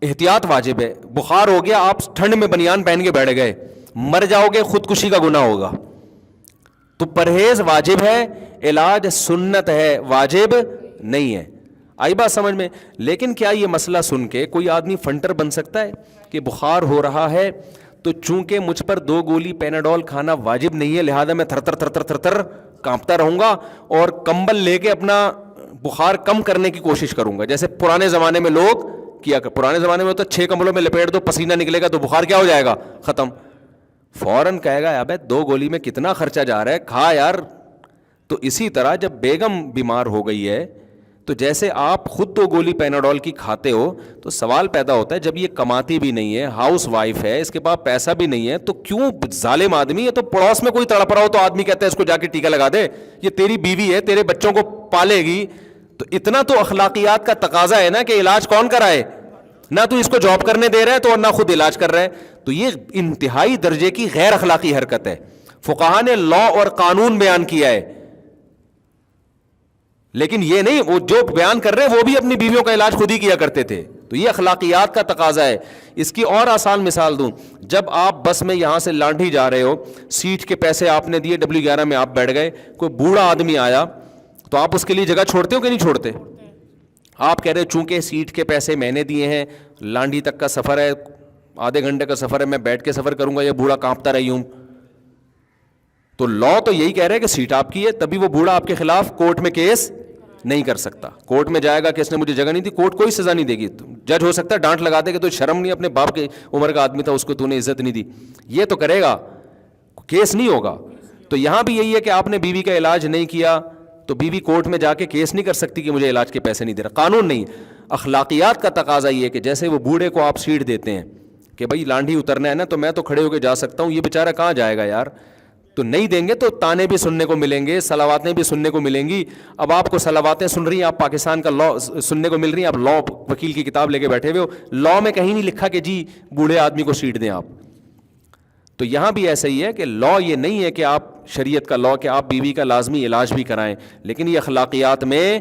احتیاط واجب ہے. بخار ہو گیا, آپ ٹھنڈ میں بنیان پہن کے بیٹھ گئے, مر جاؤ گے, خودکشی کا گناہ ہوگا. تو پرہیز واجب ہے, علاج سنت ہے, واجب نہیں ہے. آئی بات سمجھ میں؟ لیکن کیا یہ مسئلہ سن کے کوئی آدمی فنٹر بن سکتا ہے کہ بخار ہو رہا ہے تو چونکہ مجھ پر 2 گولی پیناڈول کھانا واجب نہیں ہے لہذا میں تھر کانپتا رہوں گا اور کمبل لے کے اپنا بخار کم کرنے کی کوشش کروں گا, جیسے پرانے زمانے میں لوگ کیا پرانے زمانے میں تو 6 کمبلوں میں لپیٹ دو, پسینہ نکلے گا تو بخار کیا ہو جائے گا, ختم. فوراً کہے گا ابے 2 گولی میں کتنا خرچہ جا رہا ہے, کھا یار. تو اسی طرح جب بیگم بیمار ہو گئی ہے تو جیسے آپ خود 2 گولی پیناڈول کی کھاتے ہو, تو سوال پیدا ہوتا ہے جب یہ کماتی بھی نہیں ہے, ہاؤس وائف ہے, اس کے پاس پیسہ بھی نہیں ہے, تو کیوں ظالم آدمی ہے, تو پڑوس میں کوئی تڑپ رہا ہو تو آدمی کہتا ہے اس کو جا کے ٹیکا لگا دے, یہ تیری بیوی ہے, تیرے بچوں کو پالے گی. تو اتنا تو اخلاقیات کا تقاضا ہے نا کہ علاج کون کرائے, نہ تو اس کو جاب کرنے دے رہا ہے تو نہ خود علاج کر رہا ہے. تو یہ انتہائی درجے کی غیر اخلاقی حرکت ہے. فقہاء نے لا اور قانون بیان کیا ہے, لیکن یہ نہیں وہ جو بیان کر رہے ہیں وہ بھی اپنی بیویوں کا علاج خود ہی کیا کرتے تھے. تو یہ اخلاقیات کا تقاضا ہے. اس کی اور آسان مثال دوں, جب آپ بس میں یہاں سے لانڈھی جا رہے ہو, سیٹ کے پیسے آپ نے دیے, W11 میں آپ بیٹھ گئے, کوئی بوڑھا آدمی آیا تو آپ اس کے لیے جگہ چھوڑتے ہو کہ نہیں چھوڑتے؟ آپ کہہ رہے چونکہ سیٹ کے پیسے میں نے دیے ہیں, لانڈھی تک کا سفر ہے, آدھے گھنٹے کا سفر ہے, میں بیٹھ کے سفر کروں گا, یہ بوڑھا کانپتا رہی ہوں. تو لا تو یہی کہہ رہے کہ سیٹ آپ کی ہے, تبھی وہ بوڑھا آپ کے خلاف کورٹ میں کیس نہیں کر سکتا. کورٹ میں جائے گا کہ اس نے مجھے جگہ نہیں دی, کورٹ کوئی سزا نہیں دے گی. جج ہو سکتا ہے ڈانٹ لگا دے کہ تو شرم نہیں, اپنے باپ کے عمر کا آدمی تھا, اس کو تو نے عزت نہیں دی. یہ تو کرے گا, کیس نہیں ہوگا. تو یہاں بھی یہی ہے کہ آپ نے بیوی کا علاج نہیں کیا تو بیوی کورٹ میں جا کے کیس نہیں کر سکتی کہ مجھے علاج کے پیسے نہیں دے رہا, قانون نہیں. اخلاقیات کا تقاضا یہ ہے کہ جیسے وہ بوڑھے کو آپ سیٹ دیتے ہیں کہ بھائی لانڈھی اترنا ہے نا تو میں تو کھڑے ہو کے جا سکتا ہوں, یہ بیچارہ کہاں جائے گا یار, تو نہیں دیں گے تو تانے بھی سننے کو ملیں گے, صلواتیں بھی سننے کو ملیں گی. اب آپ کو صلواتیں سن رہی ہیں, آپ پاکستان کا لا سننے کو مل رہی ہیں, آپ لا وکیل کی کتاب لے کے بیٹھے ہوئے ہو, لا میں کہیں نہیں لکھا کہ جی بوڑھے آدمی کو سیٹ دیں آپ. تو یہاں بھی ایسا ہی ہے کہ لا یہ نہیں ہے کہ آپ شریعت کا لا کہ آپ بیوی کا لازمی علاج بھی کرائیں, لیکن یہ اخلاقیات میں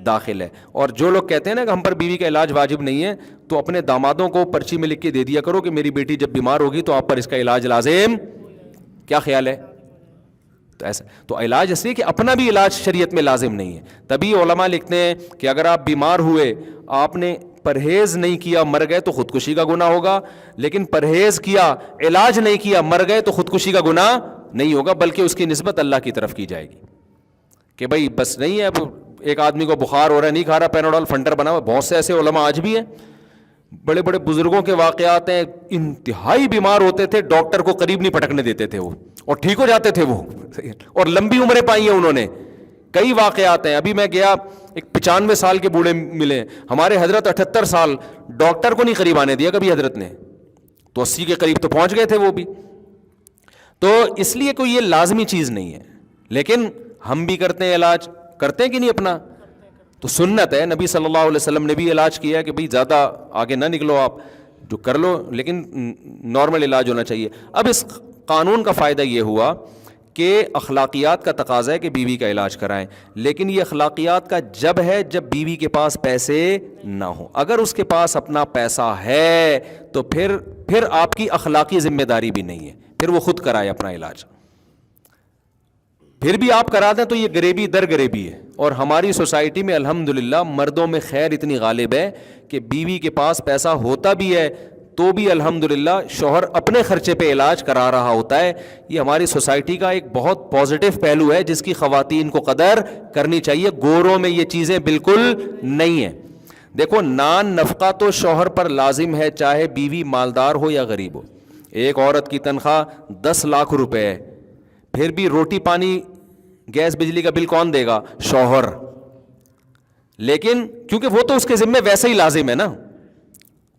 داخل ہے. اور جو لوگ کہتے ہیں نا کہ ہم پر بیوی کا علاج واجب نہیں ہے, تو اپنے دامادوں کو پرچی میں لکھ کے دے دیا کرو کہ میری بیٹی جب بیمار ہوگی تو آپ پر اس کا علاج لازم. کیا خیال ہے؟ تو ایسا تو علاج اس لیے کہ اپنا بھی علاج شریعت میں لازم نہیں ہے. تبھی علماء لکھتے ہیں کہ اگر آپ بیمار ہوئے, آپ نے پرہیز نہیں کیا, مر گئے تو خودکشی کا گناہ ہوگا, لیکن پرہیز کیا, علاج نہیں کیا, مر گئے تو خودکشی کا گناہ نہیں ہوگا, بلکہ اس کی نسبت اللہ کی طرف کی جائے گی کہ بھائی بس نہیں ہے, اب ایک آدمی کو بخار ہو رہا ہے, نہیں کھا رہا پیناڈول, فنٹر بنا ہوا. بہت سے ایسے علماء آج بھی ہیں, بڑے بڑے بزرگوں کے واقعات ہیں, انتہائی بیمار ہوتے تھے, ڈاکٹر کو قریب نہیں پٹکنے دیتے تھے وہ, اور ٹھیک ہو جاتے تھے وہ, اور لمبی عمریں پائی ہیں انہوں نے. کئی واقعات ہیں. ابھی میں گیا, ایک 95 سال کے بوڑھے ملے, ہمارے حضرت 78 سال, ڈاکٹر کو نہیں قریب آنے دیا کبھی حضرت نے, تو 80 کے قریب تو پہنچ گئے تھے وہ بھی. تو اس لیے کوئی یہ لازمی چیز نہیں ہے, لیکن ہم بھی کرتے ہیں علاج, کرتے ہیں کہ نہیں اپنا, تو سنت ہے. نبی صلی اللہ علیہ وسلم نے بھی علاج کیا ہے کہ بھئی زیادہ آگے نہ نکلو, آپ جو کر لو, لیکن نارمل علاج ہونا چاہیے. اب اس قانون کا فائدہ یہ ہوا کہ اخلاقیات کا تقاضا ہے کہ بیوی کا علاج کرائیں, لیکن یہ اخلاقیات کا جب ہے جب بیوی کے پاس پیسے نہ ہوں. اگر اس کے پاس اپنا پیسہ ہے تو پھر آپ کی اخلاقی ذمہ داری بھی نہیں ہے, پھر وہ خود کرائے اپنا علاج. پھر بھی آپ کرا دیں تو یہ غریبی در غریبی ہے. اور ہماری سوسائٹی میں الحمدللہ مردوں میں خیر اتنی غالب ہے کہ بیوی کے پاس پیسہ ہوتا بھی ہے تو بھی الحمدللہ شوہر اپنے خرچے پہ علاج کرا رہا ہوتا ہے. یہ ہماری سوسائٹی کا ایک بہت پازیٹیو پہلو ہے جس کی خواتین کو قدر کرنی چاہیے. گوروں میں یہ چیزیں بالکل نہیں ہیں. دیکھو, نان نفقہ تو شوہر پر لازم ہے, چاہے بیوی مالدار ہو یا غریب ہو. ایک عورت کی تنخواہ 10 لاکھ روپے ہے, پھر بھی روٹی پانی گیس بجلی کا بل کون دے گا؟ شوہر. لیکن کیونکہ وہ تو اس کے ذمہ ویسے ہی لازم ہے نا,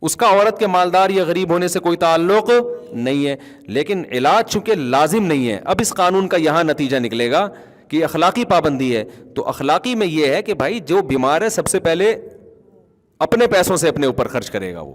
اس کا عورت کے مالدار یا غریب ہونے سے کوئی تعلق نہیں ہے. لیکن علاج چونکہ لازم نہیں ہے. اب اس قانون کا یہاں نتیجہ نکلے گا کہ اخلاقی پابندی ہے. تو اخلاقی میں یہ ہے کہ بھائی جو بیمار ہے سب سے پہلے اپنے پیسوں سے اپنے اوپر خرچ کرے گا وہ.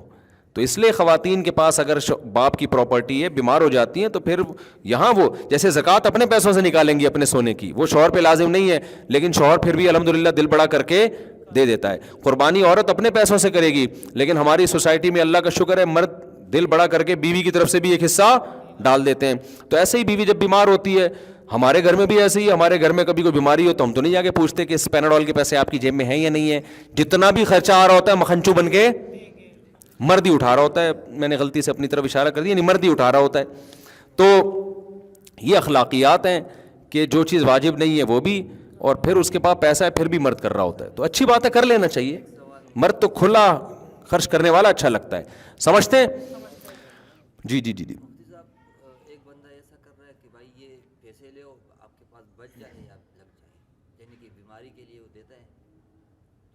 تو اس لیے خواتین کے پاس اگر باپ کی پراپرٹی ہے, بیمار ہو جاتی ہیں, تو پھر یہاں وہ جیسے زکوٰۃ اپنے پیسوں سے نکالیں گی اپنے سونے کی, وہ شوہر پہ لازم نہیں ہے, لیکن شوہر پھر بھی الحمدللہ دل بڑا کر کے دے دیتا ہے. قربانی عورت اپنے پیسوں سے کرے گی, لیکن ہماری سوسائٹی میں اللہ کا شکر ہے مرد دل بڑا کر کے بیوی کی طرف سے بھی ایک حصہ ڈال دیتے ہیں. تو ایسے ہی بیوی جب بیمار ہوتی ہے, ہمارے گھر میں بھی ایسے ہی, ہمارے گھر میں کبھی کوئی بیماری ہو تو ہم تو نہیں جا کے پوچھتے کہ اس پیناڈول کے پیسے آپ کی جیب میں ہیں یا نہیں ہے. جتنا بھی خرچہ آ رہا ہوتا ہے مکھنچو بن کے مرد ہی اٹھا رہا ہوتا ہے. میں نے غلطی سے اپنی طرف اشارہ کر دیا, یعنی مرد ہی اٹھا رہا ہوتا ہے. تو یہ اخلاقیات ہیں کہ جو چیز واجب نہیں ہے وہ بھی, اور پھر اس کے پاس پیسہ ہے پھر بھی مرد کر رہا ہوتا ہے. تو اچھی بات ہے, کر لینا چاہیے. مرد تو کھلا خرچ کرنے والا اچھا لگتا ہے, سمجھتے ہیں. جی جی جی جی. ایک بندہ ایسا کر رہا ہے کہ بھائی یہ پیسے لے آپ کے پاس بچ جائے یا لگ جائے, یعنی کہ بیماری کے لیے وہ دیتا ہے,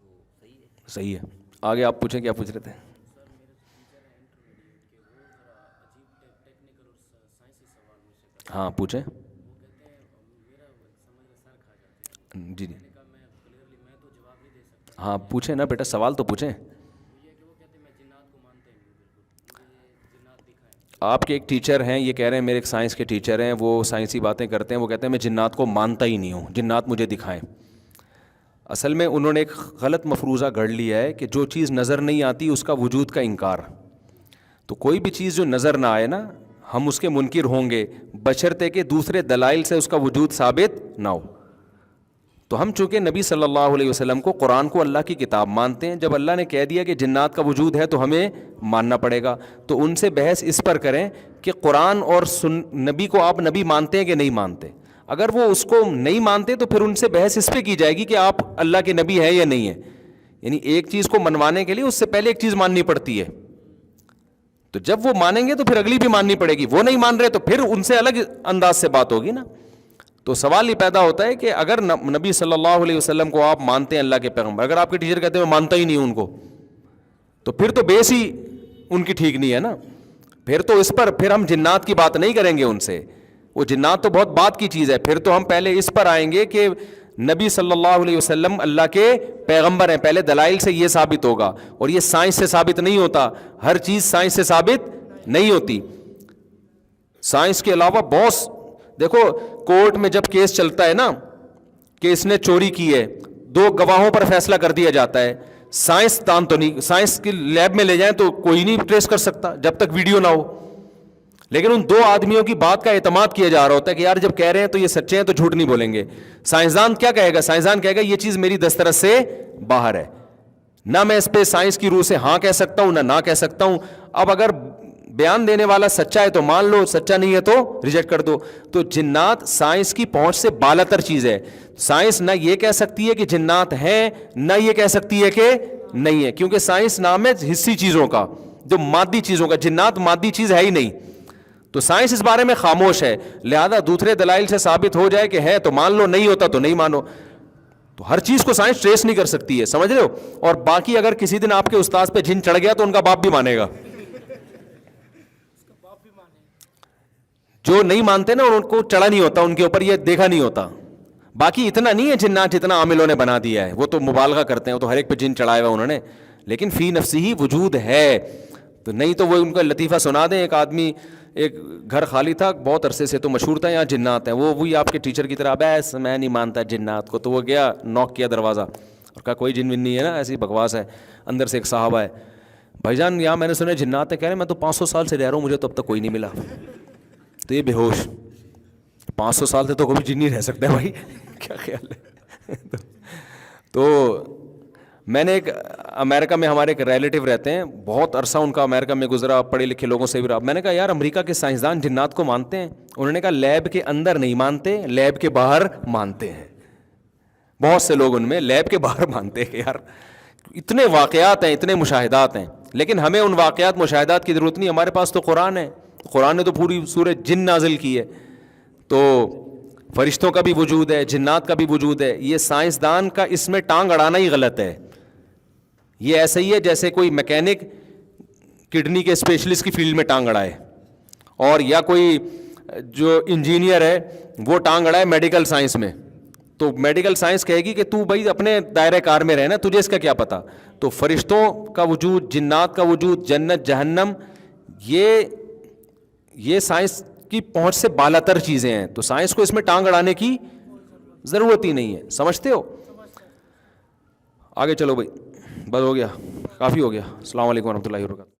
تو صحیح ہے؟ صحیح ہے. آگے آپ پوچھیں, کیا پوچھ رہے تھے؟ ہاں پوچھیں. جی جی ہاں پوچھیں نا بیٹا, سوال تو پوچھیں. آپ کے ایک ٹیچر ہیں, یہ کہہ رہے ہیں میرے ایک سائنس کے ٹیچر ہیں, وہ سائنسی باتیں کرتے ہیں, وہ کہتے ہیں میں جنات کو مانتا ہی نہیں ہوں, جنات مجھے دکھائیں. اصل میں انہوں نے ایک غلط مفروضہ گھڑ لیا ہے کہ جو چیز نظر نہیں آتی اس کا وجود کا انکار. تو کوئی بھی چیز جو نظر نہ آئے نا, ہم اس کے منکر ہوں گے بشرطے کہ دوسرے دلائل سے اس کا وجود ثابت نہ ہو. تو ہم چونکہ نبی صلی اللہ علیہ وسلم کو, قرآن کو اللہ کی کتاب مانتے ہیں, جب اللہ نے کہہ دیا کہ جنات کا وجود ہے تو ہمیں ماننا پڑے گا. تو ان سے بحث اس پر کریں کہ قرآن اور نبی کو آپ نبی مانتے ہیں کہ نہیں مانتے. اگر وہ اس کو نہیں مانتے تو پھر ان سے بحث اس پہ کی جائے گی کہ آپ اللہ کے نبی ہیں یا نہیں ہیں. یعنی ایک چیز کو منوانے کے لیے اس سے پہلے ایک چیز ماننی پڑتی ہے. تو جب وہ مانیں گے تو پھر اگلی بھی ماننی پڑے گی. وہ نہیں مان رہے تو پھر ان سے الگ انداز سے بات ہوگی نا. تو سوال یہ پیدا ہوتا ہے کہ اگر نبی صلی اللہ علیہ وسلم کو آپ مانتے ہیں اللہ کے پیغمبر, اگر آپ کے ٹیچر کہتے ہیں میں مانتا ہی نہیں ہوں ان کو, تو پھر تو بیس ہی ان کی ٹھیک نہیں ہے نا. پھر تو اس پر پھر ہم جنات کی بات نہیں کریں گے ان سے, وہ جنات تو بہت بات کی چیز ہے. پھر تو ہم پہلے اس پر آئیں گے کہ نبی صلی اللہ علیہ وسلم اللہ کے پیغمبر ہیں. پہلے دلائل سے یہ ثابت ہوگا, اور یہ سائنس سے ثابت نہیں ہوتا. ہر چیز سائنس سے ثابت نہیں ہوتی. سائنس کے علاوہ بہت, دیکھو کورٹ میں جب کیس چلتا ہے نا کہ اس نے چوری کی ہے, 2 گواہوں پر فیصلہ کر دیا جاتا ہے. سائنس دان تو نہیں, سائنس کی لیب میں لے جائیں تو کوئی نہیں ٹریس کر سکتا جب تک ویڈیو نہ ہو. لیکن ان 2 آدمیوں کی بات کا اعتماد کیا جا رہا ہوتا ہے کہ یار جب کہہ رہے ہیں تو یہ سچے ہیں تو جھوٹ نہیں بولیں گے. سائنسدان کیا کہے گا؟ سائنسدان کہے گا یہ چیز میری دسترس سے باہر ہے, نہ میں اس پہ سائنس کی روح سے ہاں کہہ سکتا ہوں نہ کہہ سکتا ہوں. اب اگر بیان دینے والا سچا ہے تو مان لو, سچا نہیں ہے تو ریجیکٹ کر دو. تو جنات سائنس کی پہنچ سے بالاتر چیز ہے. سائنس نہ یہ کہہ سکتی ہے کہ جنات ہیں, نہ یہ کہہ سکتی ہے کہ نہیں ہے, کیونکہ سائنس نام ہے حصی چیزوں کا, جو مادی چیزوں کا. جنات مادی چیز ہے ہی نہیں, تو سائنس اس بارے میں خاموش ہے. لہذا دوسرے دلائل سے ثابت ہو جائے کہ ہے تو مان لو, نہیں ہوتا تو نہیں مانو. تو ہر چیز کو سائنس ٹریس نہیں کر سکتی ہے, سمجھ رہے ہو. اور باقی اگر کسی دن آپ کے استاذ پہ جن چڑھ گیا تو ان کا باپ بھی مانے گا. جو نہیں مانتے نا ان کو چڑھا نہیں ہوتا, ان کے اوپر یہ دیکھا نہیں ہوتا. باقی اتنا نہیں ہے جنات جتنا عاملوں نے بنا دیا ہے, وہ تو مبالغہ کرتے ہیں, وہ تو ہر ایک پہ جن چڑھایا ہوا انہوں نے, لیکن فی نفسی ہی وجود ہے. تو نہیں تو وہ ان کا لطیفہ سنا دیں. ایک آدمی, ایک گھر خالی تھا بہت عرصے سے, تو مشہور تھا یہاں جنات ہیں, وہ وہی آپ کے ٹیچر کی طرح, بس میں نہیں مانتا جنات کو. تو وہ گیا, نوک کیا دروازہ اور کہا کوئی جن ون نہیں ہے نا, ایسی بکواس ہے. اندر سے ایک صحابہ ہے, بھائی جان یہاں میں نے سنا جنات ہیں. کہہ رہے میں تو 500 سال سے رہ رہا ہوں, مجھے تو اب تک کوئی نہیں ملا. تو یہ بے ہوش, 500 سال سے تو کوئی جن نہیں رہ سکتا ہے بھائی, کیا خیال ہے. تو میں نے ایک امریکہ میں ہمارے ایک ریلیٹیو رہتے ہیں, بہت عرصہ ان کا امریکہ میں گزرا, پڑھے لکھے لوگوں سے بھی رہا. میں نے کہا یار امریکہ کے سائنسدان جنات کو مانتے ہیں؟ انہوں نے کہا لیب کے اندر نہیں مانتے, لیب کے باہر مانتے ہیں. بہت سے لوگ ان میں لیب کے باہر مانتے ہیں کہ یار اتنے واقعات ہیں, اتنے مشاہدات ہیں. لیکن ہمیں ان واقعات مشاہدات کی ضرورت نہیں, ہمارے پاس تو قرآن ہے. قرآن نے تو پوری سورہ جن نازل کی ہے. تو فرشتوں کا بھی وجود ہے, جنات کا بھی وجود ہے. یہ سائنسدان کا اس میں ٹانگ اڑانا ہی غلط ہے. یہ ایسا ہی ہے جیسے کوئی میکینک کڈنی کے اسپیشلسٹ کی فیلڈ میں ٹانگ اڑائے, اور یا کوئی جو انجینئر ہے وہ ٹانگ اڑائے میڈیکل سائنس میں. تو میڈیکل سائنس کہے گی کہ تو بھائی اپنے دائرہ کار میں رہنا, تجھے اس کا کیا پتا. تو فرشتوں کا وجود, جنات کا وجود, جنت جہنم, یہ سائنس کی پہنچ سے بالاتر چیزیں ہیں. تو سائنس کو اس میں ٹانگ اڑانے کی ضرورت ہی نہیں ہے, سمجھتے ہو. آگے چلو بھائی, بس ہو گیا, کافی ہو گیا. السلام علیکم ورحمۃ اللہ وبرکاتہ.